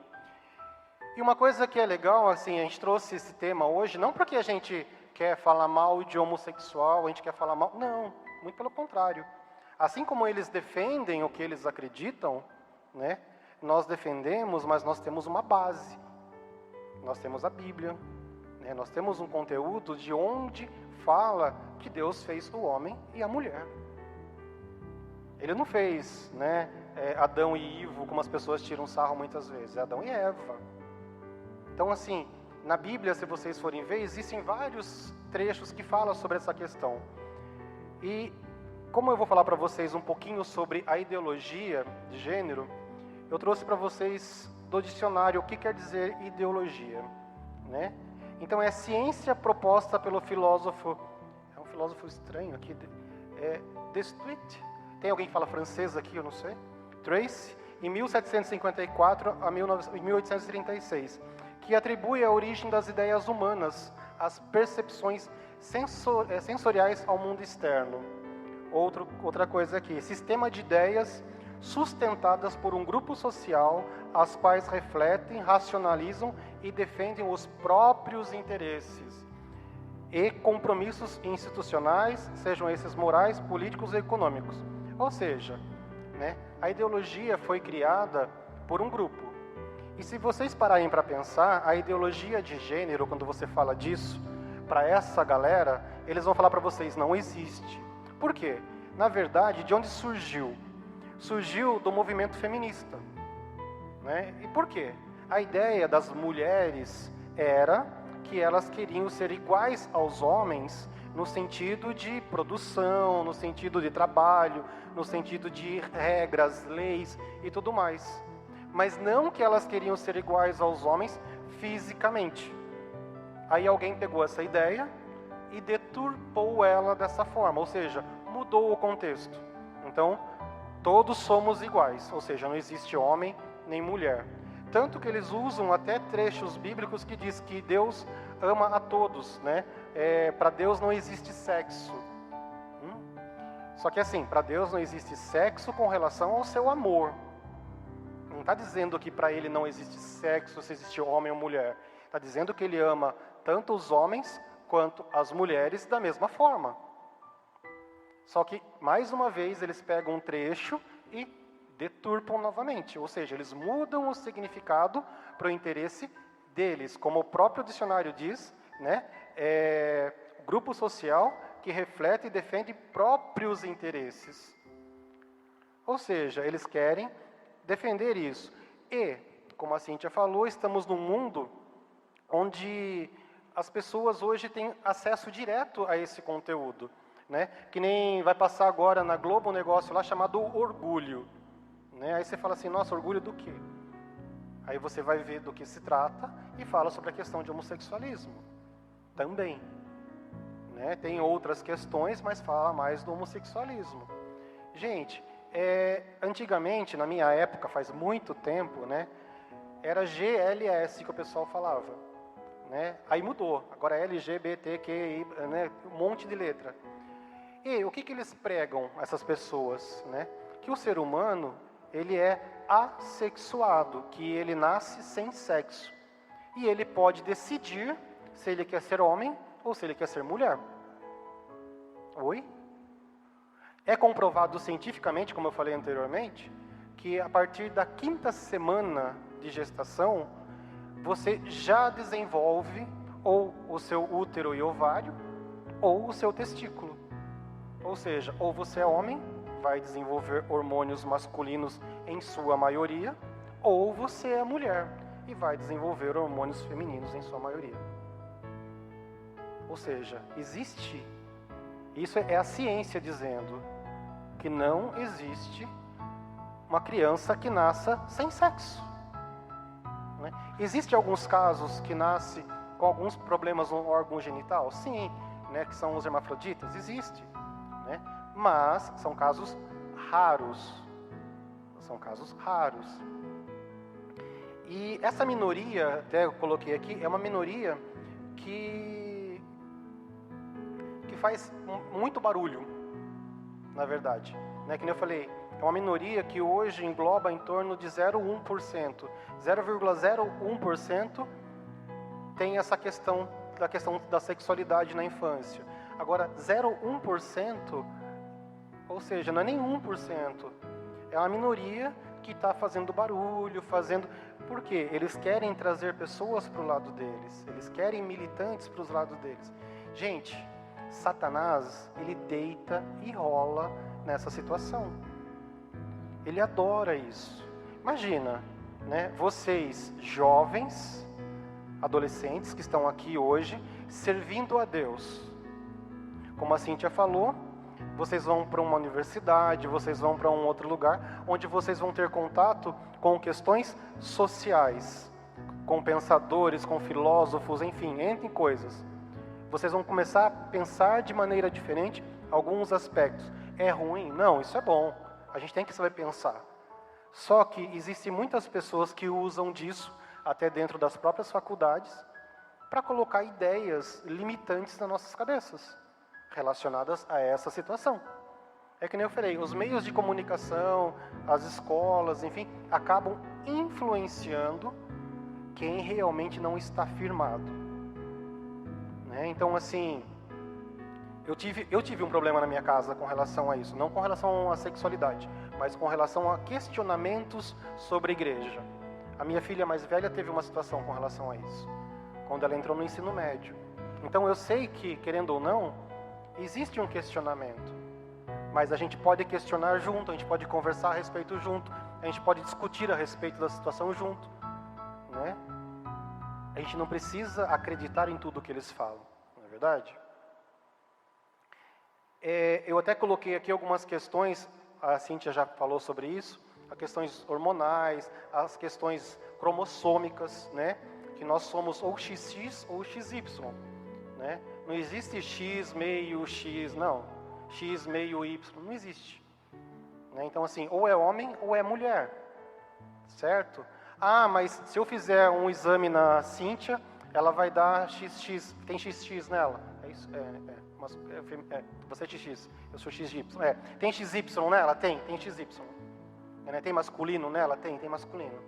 E uma coisa que é legal, assim, a gente trouxe esse tema hoje, não porque a gente quer falar mal de homossexual, a gente quer falar mal, não, muito pelo contrário. Assim como eles defendem o que eles acreditam, né, nós defendemos, mas nós temos uma base. Nós temos a Bíblia, né, nós temos um conteúdo de onde fala que Deus fez o homem e a mulher. Ele não fez, né, Adão e Ivo, como as pessoas tiram sarro muitas vezes, é Adão e Eva. Então, assim, na Bíblia, se vocês forem ver, existem vários trechos que falam sobre essa questão. E como eu vou falar para vocês um pouquinho sobre a ideologia de gênero, eu trouxe para vocês do dicionário o que quer dizer ideologia, né? Então, é ciência proposta pelo filósofo, é um filósofo estranho aqui, Destuit. Tem alguém que fala francês aqui, eu não sei? Tracy, em 1754 a 1836, que atribui a origem das ideias humanas às percepções sensoriais ao mundo externo. Outra coisa aqui, sistema de ideias sustentadas por um grupo social, as quais refletem, racionalizam e defendem os próprios interesses e compromissos institucionais, sejam esses morais, políticos e econômicos. Ou seja, né, a ideologia foi criada por um grupo. E se vocês pararem para pensar, a ideologia de gênero, quando você fala disso, para essa galera, eles vão falar para vocês, não existe. Por quê? Na verdade, de onde surgiu? Surgiu do movimento feminista. Né? E por quê? A ideia das mulheres era que elas queriam ser iguais aos homens no sentido de produção, no sentido de trabalho, no sentido de regras, leis e tudo mais. Mas não que elas queriam ser iguais aos homens fisicamente. Aí alguém pegou essa ideia e deturpou ela dessa forma, ou seja, mudou o contexto. Então, todos somos iguais, ou seja, não existe homem nem mulher. Tanto que eles usam até trechos bíblicos que diz que Deus ama a todos, né? Para Deus não existe sexo. Só que assim, para Deus não existe sexo com relação ao seu amor. Não está dizendo que para ele não existe sexo, se existe homem ou mulher. Está dizendo que ele ama tanto os homens quanto as mulheres da mesma forma. Só que, mais uma vez, eles pegam um trecho e deturpam novamente. Ou seja, eles mudam o significado para o interesse deles. Como o próprio dicionário diz, né, grupo social que reflete e defende próprios interesses. Ou seja, eles querem defender isso. E, como a Cíntia falou, estamos num mundo onde as pessoas hoje têm acesso direto a esse conteúdo, né? Que nem vai passar agora na Globo um negócio lá chamado Orgulho, né? Aí você fala assim, nossa, orgulho do quê? Aí você vai ver do que se trata e fala sobre a questão de homossexualismo também, né? Tem outras questões, mas fala mais do homossexualismo. Gente, antigamente, na minha época, faz muito tempo, né, era GLS que o pessoal falava, né? Aí mudou, agora é LGBTQI, né, um monte de letra. E o que eles pregam, essas pessoas, né? Que o ser humano, ele é assexuado, que ele nasce sem sexo. E ele pode decidir se ele quer ser homem ou se ele quer ser mulher. Oi? É comprovado cientificamente, como eu falei anteriormente, que a partir da 5ª semana de gestação, você já desenvolve ou o seu útero e ovário, ou o seu testículo. Ou seja, ou você é homem, vai desenvolver hormônios masculinos em sua maioria, ou você é mulher e vai desenvolver hormônios femininos em sua maioria. Ou seja, existe, isso é a ciência dizendo que não existe uma criança que nasça sem sexo. Né? Existem alguns casos que nasce com alguns problemas no órgão genital? Sim, né, que são os hermafroditas, existe. Né? Mas são casos raros. São casos raros. E essa minoria, até eu coloquei aqui, é uma minoria que faz muito barulho, na verdade. Né? Que nem eu falei, É uma minoria que hoje engloba em torno de 0,1%. 0,01% tem essa questão da sexualidade na infância. Agora, 0,1%, ou seja, não é nem 1%. É uma minoria que está fazendo barulho, Por quê? Eles querem trazer pessoas para o lado deles. Eles querem militantes para os lados deles. Gente, Satanás, ele deita e rola nessa situação. Ele adora isso. Imagina, né? Vocês, jovens, adolescentes que estão aqui hoje, servindo a Deus. Como a Cíntia falou, vocês vão para uma universidade, vocês vão para um outro lugar, onde vocês vão ter contato com questões sociais, com pensadores, com filósofos, enfim, entre coisas. Vocês vão começar a pensar de maneira diferente alguns aspectos. É ruim? Não, isso é bom. A gente tem que saber pensar. Só que existem muitas pessoas que usam disso, até dentro das próprias faculdades, para colocar ideias limitantes nas nossas cabeças, relacionadas a essa situação. É que nem eu falei, os meios de comunicação, as escolas, enfim, acabam influenciando quem realmente não está firmado. Né? Então, assim, eu tive um problema na minha casa com relação a isso, não com relação à sexualidade, mas com relação a questionamentos sobre a igreja. A minha filha mais velha teve uma situação com relação a isso, quando ela entrou no ensino médio. Então eu sei que, querendo ou não, existe um questionamento, mas a gente pode questionar junto, a gente pode conversar a respeito junto, a gente pode discutir a respeito da situação junto, né? A gente não precisa acreditar em tudo que eles falam, não é verdade? Eu até coloquei aqui algumas questões, a Cíntia já falou sobre isso, as questões hormonais, as questões cromossômicas, né? Que nós somos ou XX ou XY, né? Não existe X, meio, X, não. X, meio, Y, não existe. Né? Então, assim, ou é homem ou é mulher, certo? Ah, mas se eu fizer um exame na Cíntia, ela vai dar XX, tem XX nela. É isso? Você é XX, eu sou XY. Tem XY nela? Tem XY. Tem masculino nela? Tem masculino.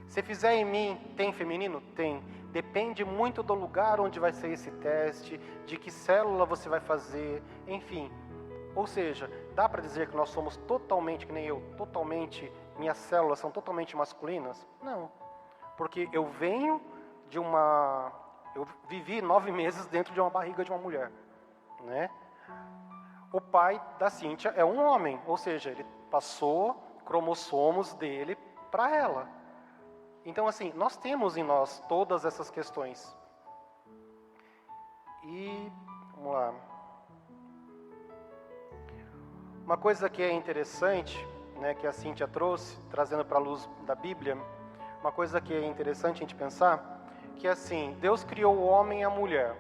Se fizer em mim, tem feminino? Tem. Depende muito do lugar onde vai ser esse teste, de que célula você vai fazer, enfim. Ou seja, dá para dizer que nós somos totalmente, que nem eu, minhas células são totalmente masculinas? Não. Porque eu vivi 9 meses dentro de uma barriga de uma mulher, né? O pai da Cíntia é um homem, ou seja, ele passou cromossomos dele para ela. Então, assim, nós temos em nós todas essas questões. E, vamos lá. Uma coisa que é interessante, né, que a Cíntia trouxe, trazendo para a luz da Bíblia, uma coisa que é interessante a gente pensar, que assim, Deus criou o homem e a mulher,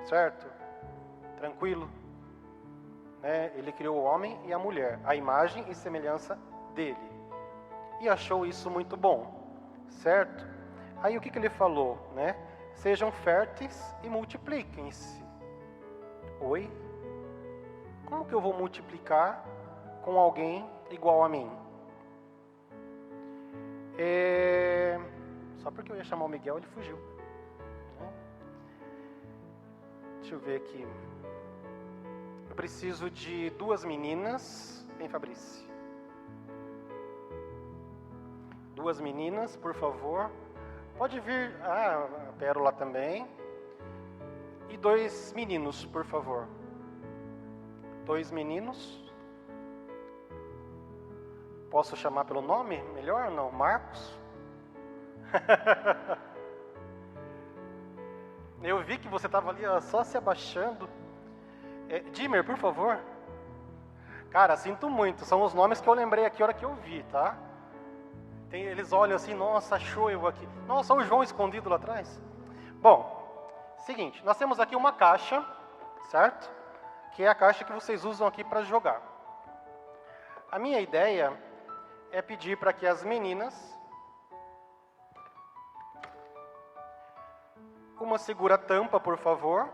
certo? Tranquilo? Né? Ele criou o homem e a mulher, a imagem e semelhança dele. E achou isso muito bom. Certo? Aí o que ele falou, né? Sejam férteis e multipliquem-se. Oi? Como que eu vou multiplicar com alguém igual a mim? Só porque eu ia chamar o Miguel, ele fugiu. Né? Deixa eu ver aqui. Eu preciso de 2 meninas. Vem, Fabrício. 2 meninas, por favor. Pode vir, a Pérola também. E 2 meninos, por favor. 2 meninos. Posso chamar pelo nome? Melhor ou não? Marcos? Eu vi que você estava ali só se abaixando. Dimer, por favor. Cara, sinto muito. São os nomes que eu lembrei aqui a hora que eu vi, tá? Eles olham assim, nossa, achou eu aqui. Nossa, o João escondido lá atrás. Bom, seguinte, nós temos aqui uma caixa, certo? Que é a caixa que vocês usam aqui para jogar. A minha ideia é pedir para que as meninas, uma segura a tampa, por favor,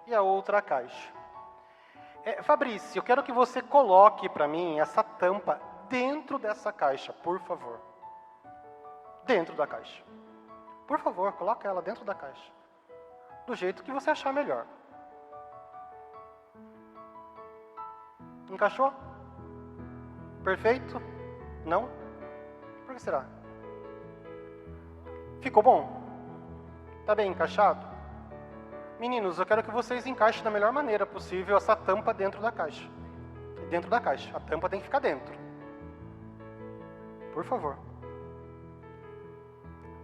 e a outra a caixa. Fabrício, eu quero que você coloque para mim essa tampa dentro dessa caixa, por favor. Dentro da caixa. Por favor, coloca ela dentro da caixa. Do jeito que você achar melhor. Encaixou? Perfeito? Não? Por que será? Ficou bom? Está bem encaixado? Meninos, eu quero que vocês encaixem da melhor maneira possível essa tampa dentro da caixa. Dentro da caixa. A tampa tem que ficar dentro. Por favor.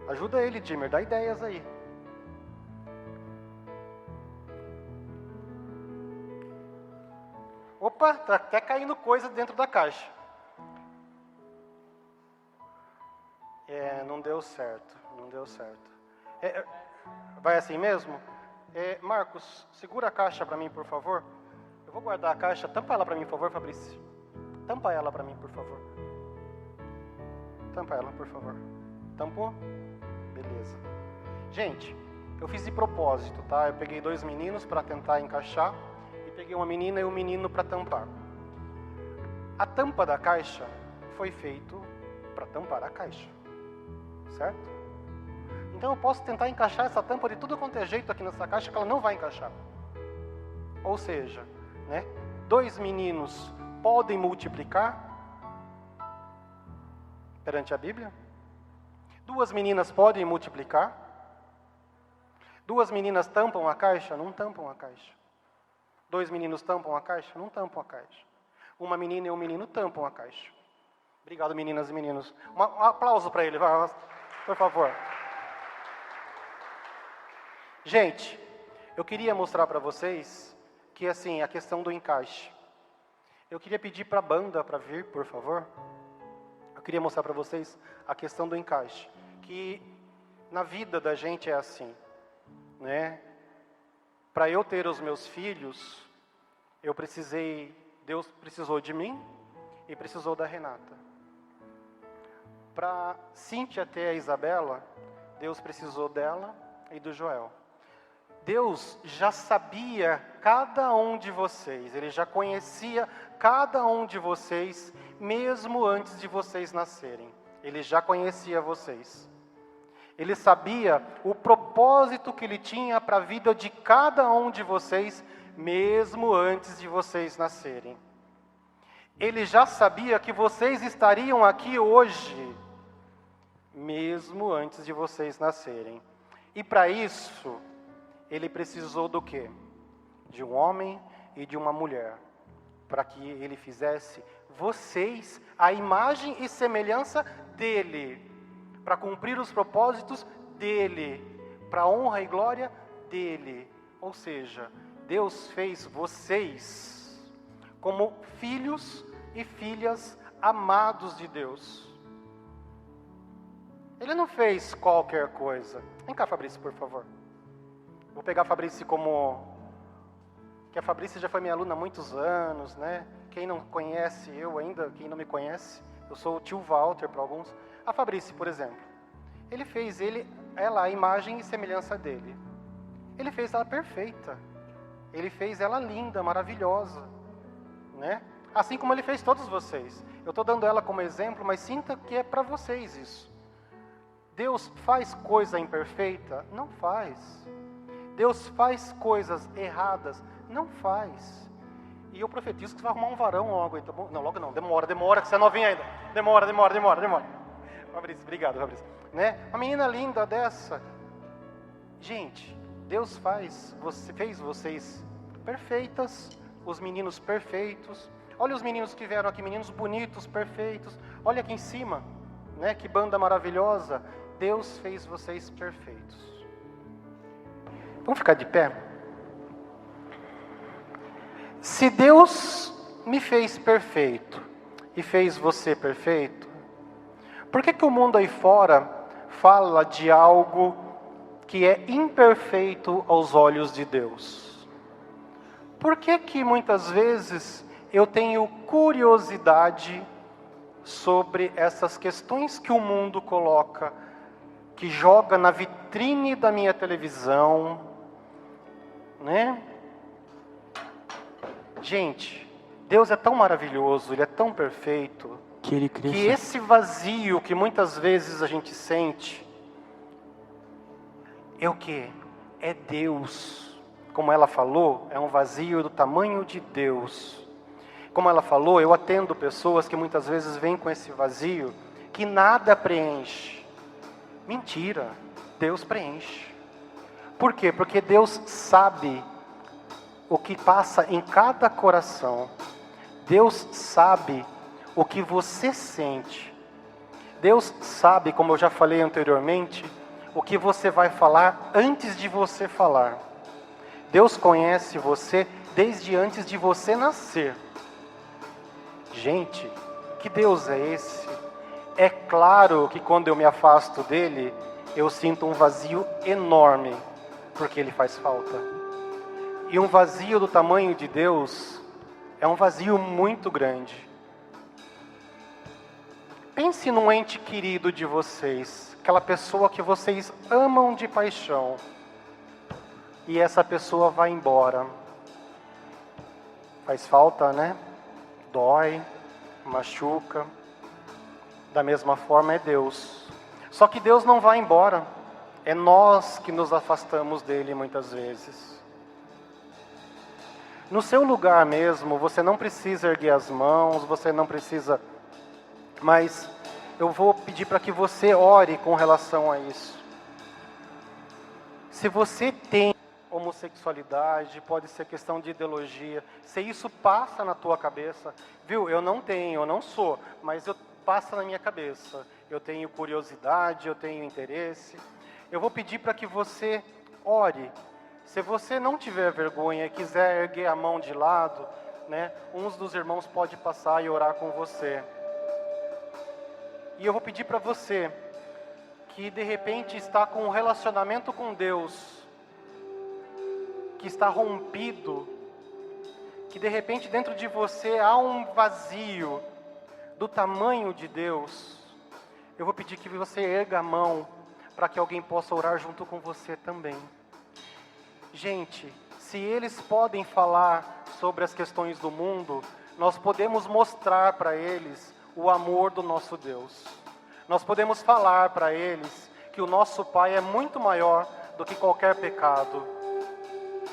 Ajuda ele, Jimmer. Dá ideias aí. Opa, tá até caindo coisa dentro da caixa. Não deu certo. Não deu certo. Vai assim mesmo? Marcos, segura a caixa para mim, por favor. Eu vou guardar a caixa. Tampa ela para mim, por favor, Fabrício. Tampa ela para mim, por favor. Tampa ela, por favor. Tampou? Beleza. Gente, eu fiz de propósito, tá? Eu peguei 2 meninos para tentar encaixar e peguei uma menina e um menino para tampar. A tampa da caixa foi feito para tampar a caixa. Certo? Então eu posso tentar encaixar essa tampa de tudo quanto é jeito aqui nessa caixa que ela não vai encaixar. Ou seja, né? 2 meninos podem multiplicar perante a Bíblia? 2 meninas podem multiplicar? 2 meninas tampam a caixa? Não tampam a caixa. 2 meninos tampam a caixa? Não tampam a caixa. Uma menina e um menino tampam a caixa. Obrigado, meninas e meninos. Um aplauso para ele, por favor. Gente, eu queria mostrar para vocês que, assim, a questão do encaixe. Eu queria pedir para a banda para vir, por favor. Eu queria mostrar para vocês a questão do encaixe. Que na vida da gente é assim, né? Para eu ter os meus filhos, Deus precisou de mim e precisou da Renata. Para Cíntia ter a Isabela, Deus precisou dela e do Joel. Deus já sabia cada um de vocês, Ele já conhecia cada um de vocês, mesmo antes de vocês nascerem. Ele já conhecia vocês. Ele sabia o propósito que Ele tinha para a vida de cada um de vocês, mesmo antes de vocês nascerem. Ele já sabia que vocês estariam aqui hoje, mesmo antes de vocês nascerem. E para isso, Ele precisou do quê? De um homem e de uma mulher, para que Ele fizesse vocês a imagem e semelhança dEle, para cumprir os propósitos dEle, para a honra e glória dEle. Ou seja, Deus fez vocês como filhos e filhas amados de Deus. Ele não fez qualquer coisa. Vem cá, Fabrício, por favor. Vou pegar a Fabrício que a Fabrício já foi minha aluna há muitos anos, né? Quem não conhece eu ainda, quem não me conhece, eu sou o tio Walter para alguns. A Fabrício, por exemplo, Ele fez ela a imagem e semelhança dEle. Ele fez ela perfeita. Ele fez ela linda, maravilhosa, né? Assim como Ele fez todos vocês. Eu estou dando ela como exemplo, mas sinta que é para vocês isso. Deus faz coisa imperfeita? Não faz. Deus faz coisas erradas? Não faz. E eu profetizo que você vai arrumar um varão logo aí, tá bom? Não, logo não, demora, que você é novinha ainda. Demora. Fabrício, obrigado, Fabrício. Né? Uma menina linda dessa. Gente, Deus fez vocês perfeitas, os meninos perfeitos. Olha os meninos que vieram aqui, meninos bonitos, perfeitos. Olha aqui em cima, né? Que banda maravilhosa. Deus fez vocês perfeitos. Vamos ficar de pé? Se Deus me fez perfeito e fez você perfeito, por que o mundo aí fora fala de algo que é imperfeito aos olhos de Deus? Por que muitas vezes eu tenho curiosidade sobre essas questões que o mundo coloca, que joga na vitrine da minha televisão, né? Gente, Deus é tão maravilhoso, Ele é tão perfeito, Que ele cresça. Que esse vazio que muitas vezes a gente sente, é o quê? É Deus. Como ela falou, é um vazio do tamanho de Deus. Como ela falou, eu atendo pessoas que muitas vezes vêm com esse vazio que nada preenche. Mentira, Deus preenche. Por quê? Porque Deus sabe o que passa em cada coração. Deus sabe o que você sente. Deus sabe, como eu já falei anteriormente, o que você vai falar antes de você falar. Deus conhece você desde antes de você nascer. Gente, que Deus é esse? É claro que quando eu me afasto dele, eu sinto um vazio enorme, porque ele faz falta. E um vazio do tamanho de Deus é um vazio muito grande. Pense num ente querido de vocês, aquela pessoa que vocês amam de paixão, e essa pessoa vai embora. Faz falta, né? Dói, machuca. Da mesma forma é Deus. Só que Deus não vai embora. É nós que nos afastamos dele muitas vezes. No seu lugar mesmo, você não precisa erguer as mãos, você não precisa... Mas eu vou pedir para que você ore com relação a isso. Se você tem homossexualidade, pode ser questão de ideologia, se isso passa na tua cabeça, viu? Eu não tenho, eu não sou, mas passa na minha cabeça. Eu tenho curiosidade, eu tenho interesse. Eu vou pedir para que você ore. Se você não tiver vergonha e quiser erguer a mão de lado, né, uns dos irmãos pode passar e orar com você. E eu vou pedir para você que de repente está com um relacionamento com Deus que está rompido, que de repente dentro de você há um vazio do tamanho de Deus, eu vou pedir que você erga a mão para que alguém possa orar junto com você também. Gente, se eles podem falar sobre as questões do mundo, nós podemos mostrar para eles o amor do nosso Deus. Nós podemos falar para eles que o nosso Pai é muito maior do que qualquer pecado.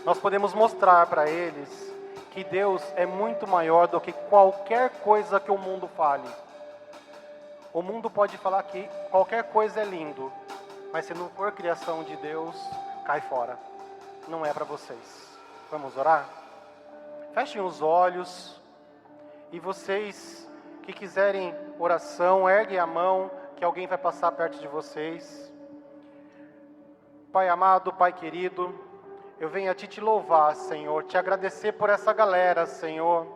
Nós podemos mostrar para eles que Deus é muito maior do que qualquer coisa que o mundo fale. O mundo pode falar que qualquer coisa é lindo, mas se não for criação de Deus, cai fora. Não é para vocês. Vamos orar? Fechem os olhos e vocês que quiserem oração, erguem a mão, que alguém vai passar perto de vocês. Pai amado, Pai querido, eu venho a te louvar, Senhor, te agradecer por essa galera, Senhor.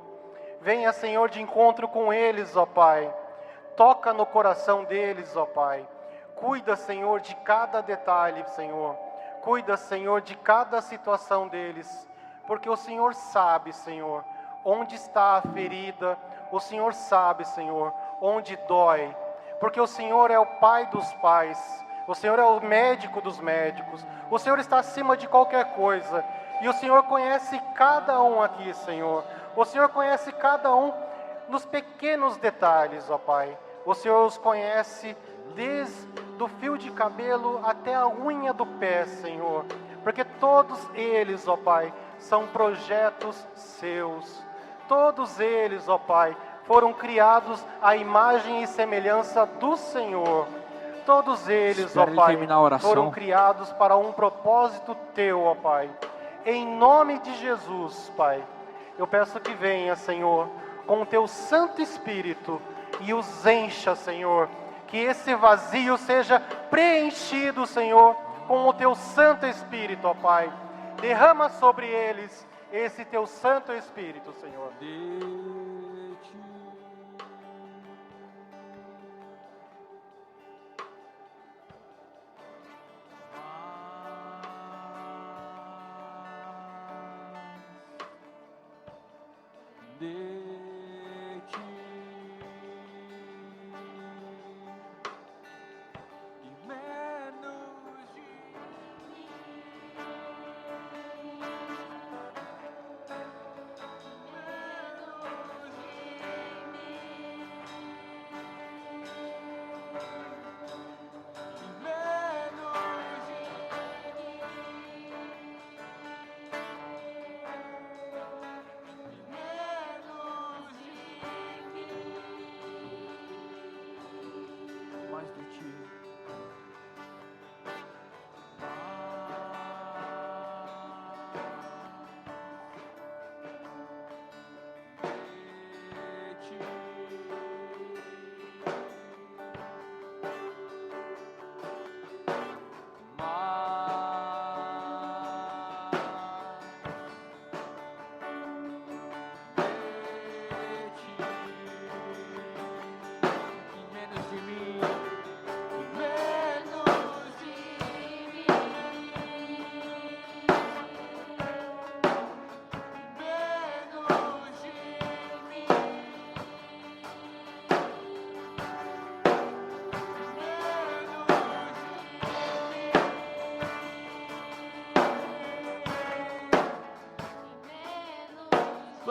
Venha, Senhor, de encontro com eles, ó Pai. Toca no coração deles, ó Pai. Cuida, Senhor, de cada detalhe, Senhor. Cuida, Senhor, de cada situação deles. Porque o Senhor sabe, Senhor, onde está a ferida. O Senhor sabe, Senhor, onde dói. Porque o Senhor é o Pai dos pais. O Senhor é o médico dos médicos. O Senhor está acima de qualquer coisa. E o Senhor conhece cada um aqui, Senhor. O Senhor conhece cada um nos pequenos detalhes, ó Pai. O Senhor os conhece desde o fio de cabelo até a unha do pé, Senhor. Porque todos eles, ó Pai, são projetos seus. Todos eles, ó Pai, foram criados à imagem e semelhança do Senhor. Todos eles, ó Pai, foram criados para um propósito Teu, ó Pai. Em nome de Jesus, Pai, eu peço que venha, Senhor, com o Teu Santo Espírito e os encha, Senhor. Que esse vazio seja preenchido, Senhor, com o Teu Santo Espírito, ó Pai. Derrama sobre eles esse Teu Santo Espírito, Senhor.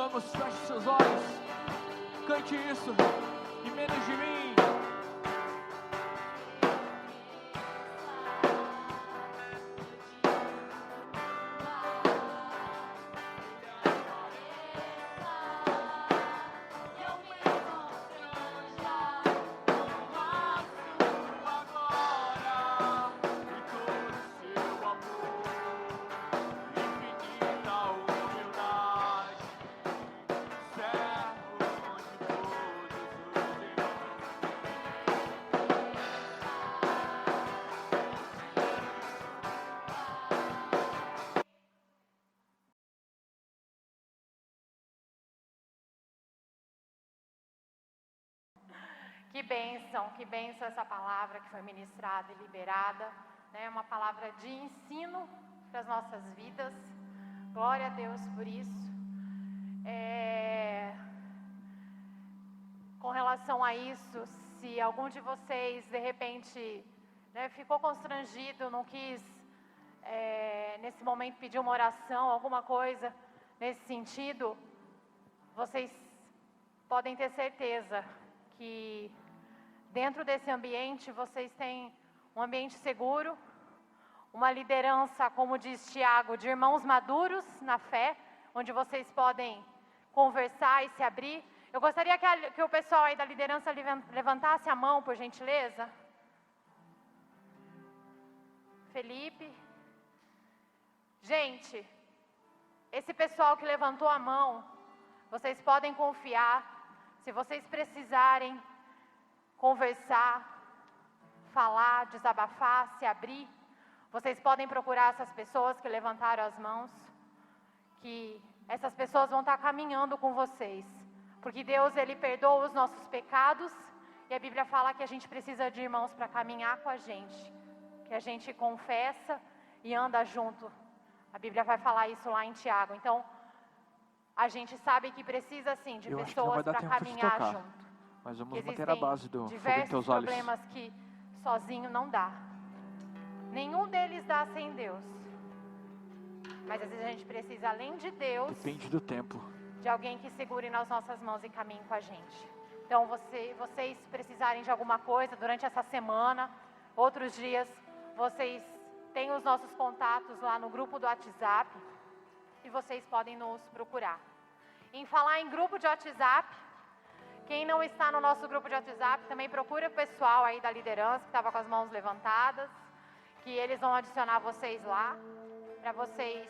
Vamos, feche seus olhos. Cante isso. E menos de mim. Que bênção essa palavra que foi ministrada e liberada, né? Uma palavra de ensino para as nossas vidas. Glória a Deus por isso. Com relação a isso, se algum de vocês de repente, né, ficou constrangido, não quis nesse momento pedir uma oração, alguma coisa nesse sentido, vocês podem ter certeza que dentro desse ambiente vocês têm um ambiente seguro, uma liderança, como diz Tiago, de irmãos maduros na fé, onde vocês podem conversar e se abrir. Eu gostaria que o pessoal aí da liderança levantasse a mão, por gentileza. Felipe. Gente, esse pessoal que levantou a mão, vocês podem confiar. Se vocês precisarem conversar, falar, desabafar, se abrir, vocês podem procurar essas pessoas que levantaram as mãos, que essas pessoas vão estar caminhando com vocês, porque Deus, Ele perdoa os nossos pecados, e a Bíblia fala que a gente precisa de irmãos para caminhar com a gente, que a gente confessa e anda junto. A Bíblia vai falar isso lá em Tiago. Então, a gente sabe que precisa sim de pessoas para caminhar junto. Mas vamos manter a base do fogo em diversos teus olhos. problemas que sozinho não dá. Nenhum deles dá sem Deus. Mas às vezes a gente precisa, além de Deus, depende do tempo, de alguém que segure nas nossas mãos e caminhe com a gente. Então, vocês precisarem de alguma coisa durante essa semana, outros dias, vocês têm os nossos contatos lá no grupo do WhatsApp e vocês podem nos procurar. Em falar em grupo de WhatsApp, quem não está no nosso grupo de WhatsApp, também procura o pessoal aí da liderança, que estava com as mãos levantadas, que eles vão adicionar vocês lá, para vocês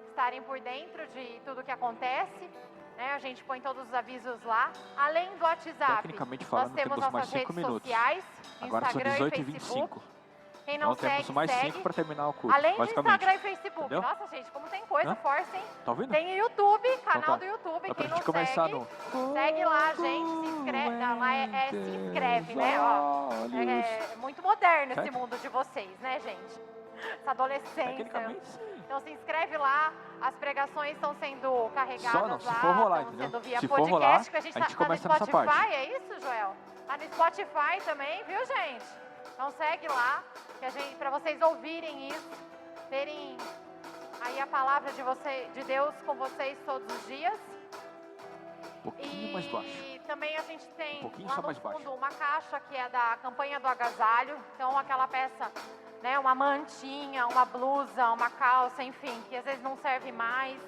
estarem por dentro de tudo que acontece, né? A gente põe todos os avisos lá. Além do WhatsApp, tecnicamente falando, nós temos temos mais nossas 5 redes minutos. sociais, Agora são Instagram 18 e e 25. Facebook. Quem não Então temos segue, mais segue. 5 para terminar o culto, Além do basicamente. Instagram e Facebook. Entendeu? Nossa, gente, como tem coisa, Hã? força, hein? Tá ouvindo? Tem o YouTube, canal Então tá. do YouTube. Dá pra Quem não gente começar segue, no... segue lá, gente. Se inscreve. Não, lá se inscreve, né? Ó, é muito moderno esse Certo? mundo de vocês, né, gente? Essa adolescência. Tecnicamente, sim. Então se inscreve lá. As pregações estão sendo carregadas Só não, se lá. for rolar, estão entendeu? sendo via Se for podcast, rolar, que a gente a gente tá no começa nessa Spotify, parte. é isso, Joel? Tá no Spotify também, viu, gente? Então segue lá, que para vocês ouvirem isso, terem aí a palavra de Deus com vocês todos os dias. Um pouquinho mais baixo. E também a gente tem pouquinho lá só no mais fundo baixo. uma caixa que é da campanha do agasalho. Então aquela peça, né, uma mantinha, uma blusa, uma calça, enfim, que às vezes não serve mais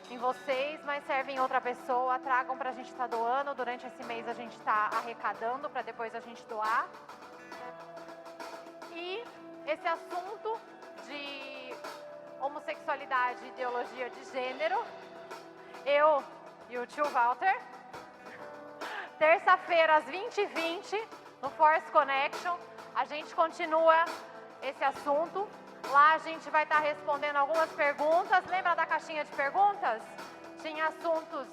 em vocês, mas serve em outra pessoa. Tragam pra gente estar doando. Durante esse mês a gente está arrecadando para depois a gente doar. E esse assunto de homossexualidade e ideologia de gênero, eu e o tio Walter, terça-feira às 20h20, no Force Connection, a gente continua esse assunto. Lá a gente vai estar respondendo algumas perguntas. Lembra da caixinha de perguntas? Tinha assuntos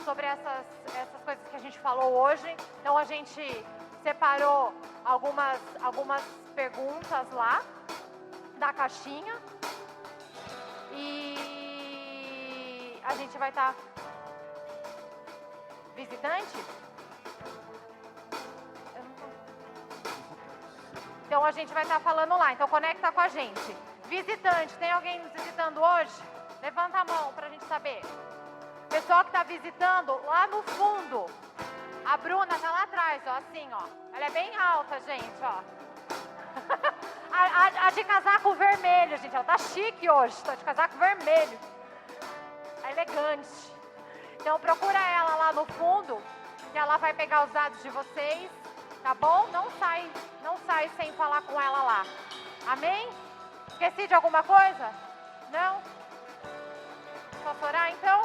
sobre essas coisas que a gente falou hoje. Então a gente separou algumas perguntas lá da caixinha. E a gente vai estar... Visitante? Então a gente vai estar falando lá, então conecta com a gente. Visitante, tem alguém nos visitando hoje? Levanta a mão pra gente saber. Pessoal que está visitando, lá no fundo. A Bruna tá lá atrás, ó, assim, ó. Ela é bem alta, gente, ó. a de casaco vermelho, gente. Ela tá chique hoje, tá de casaco vermelho. É elegante. Então procura ela lá no fundo, que ela vai pegar os dados de vocês, tá bom? Não sai sem falar com ela lá. Amém? Esqueci de alguma coisa? Não? Posso orar então?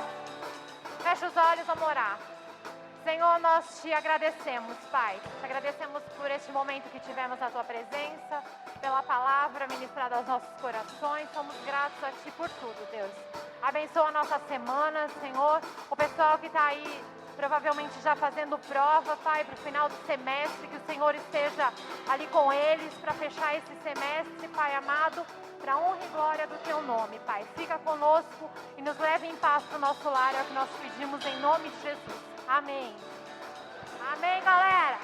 Fecha os olhos, vamos orar. Senhor, nós te agradecemos, Pai. Te agradecemos por este momento que tivemos na Tua presença, pela palavra ministrada aos nossos corações. Somos gratos a Ti por tudo, Deus. Abençoa a nossa semana, Senhor. O pessoal que está aí, provavelmente já fazendo prova, Pai, para o final do semestre, que o Senhor esteja ali com eles para fechar esse semestre, Pai amado, para a honra e glória do Teu nome, Pai. Fica conosco e nos leve em paz para o nosso lar, é o que nós pedimos em nome de Jesus. Amém. Amém, galera.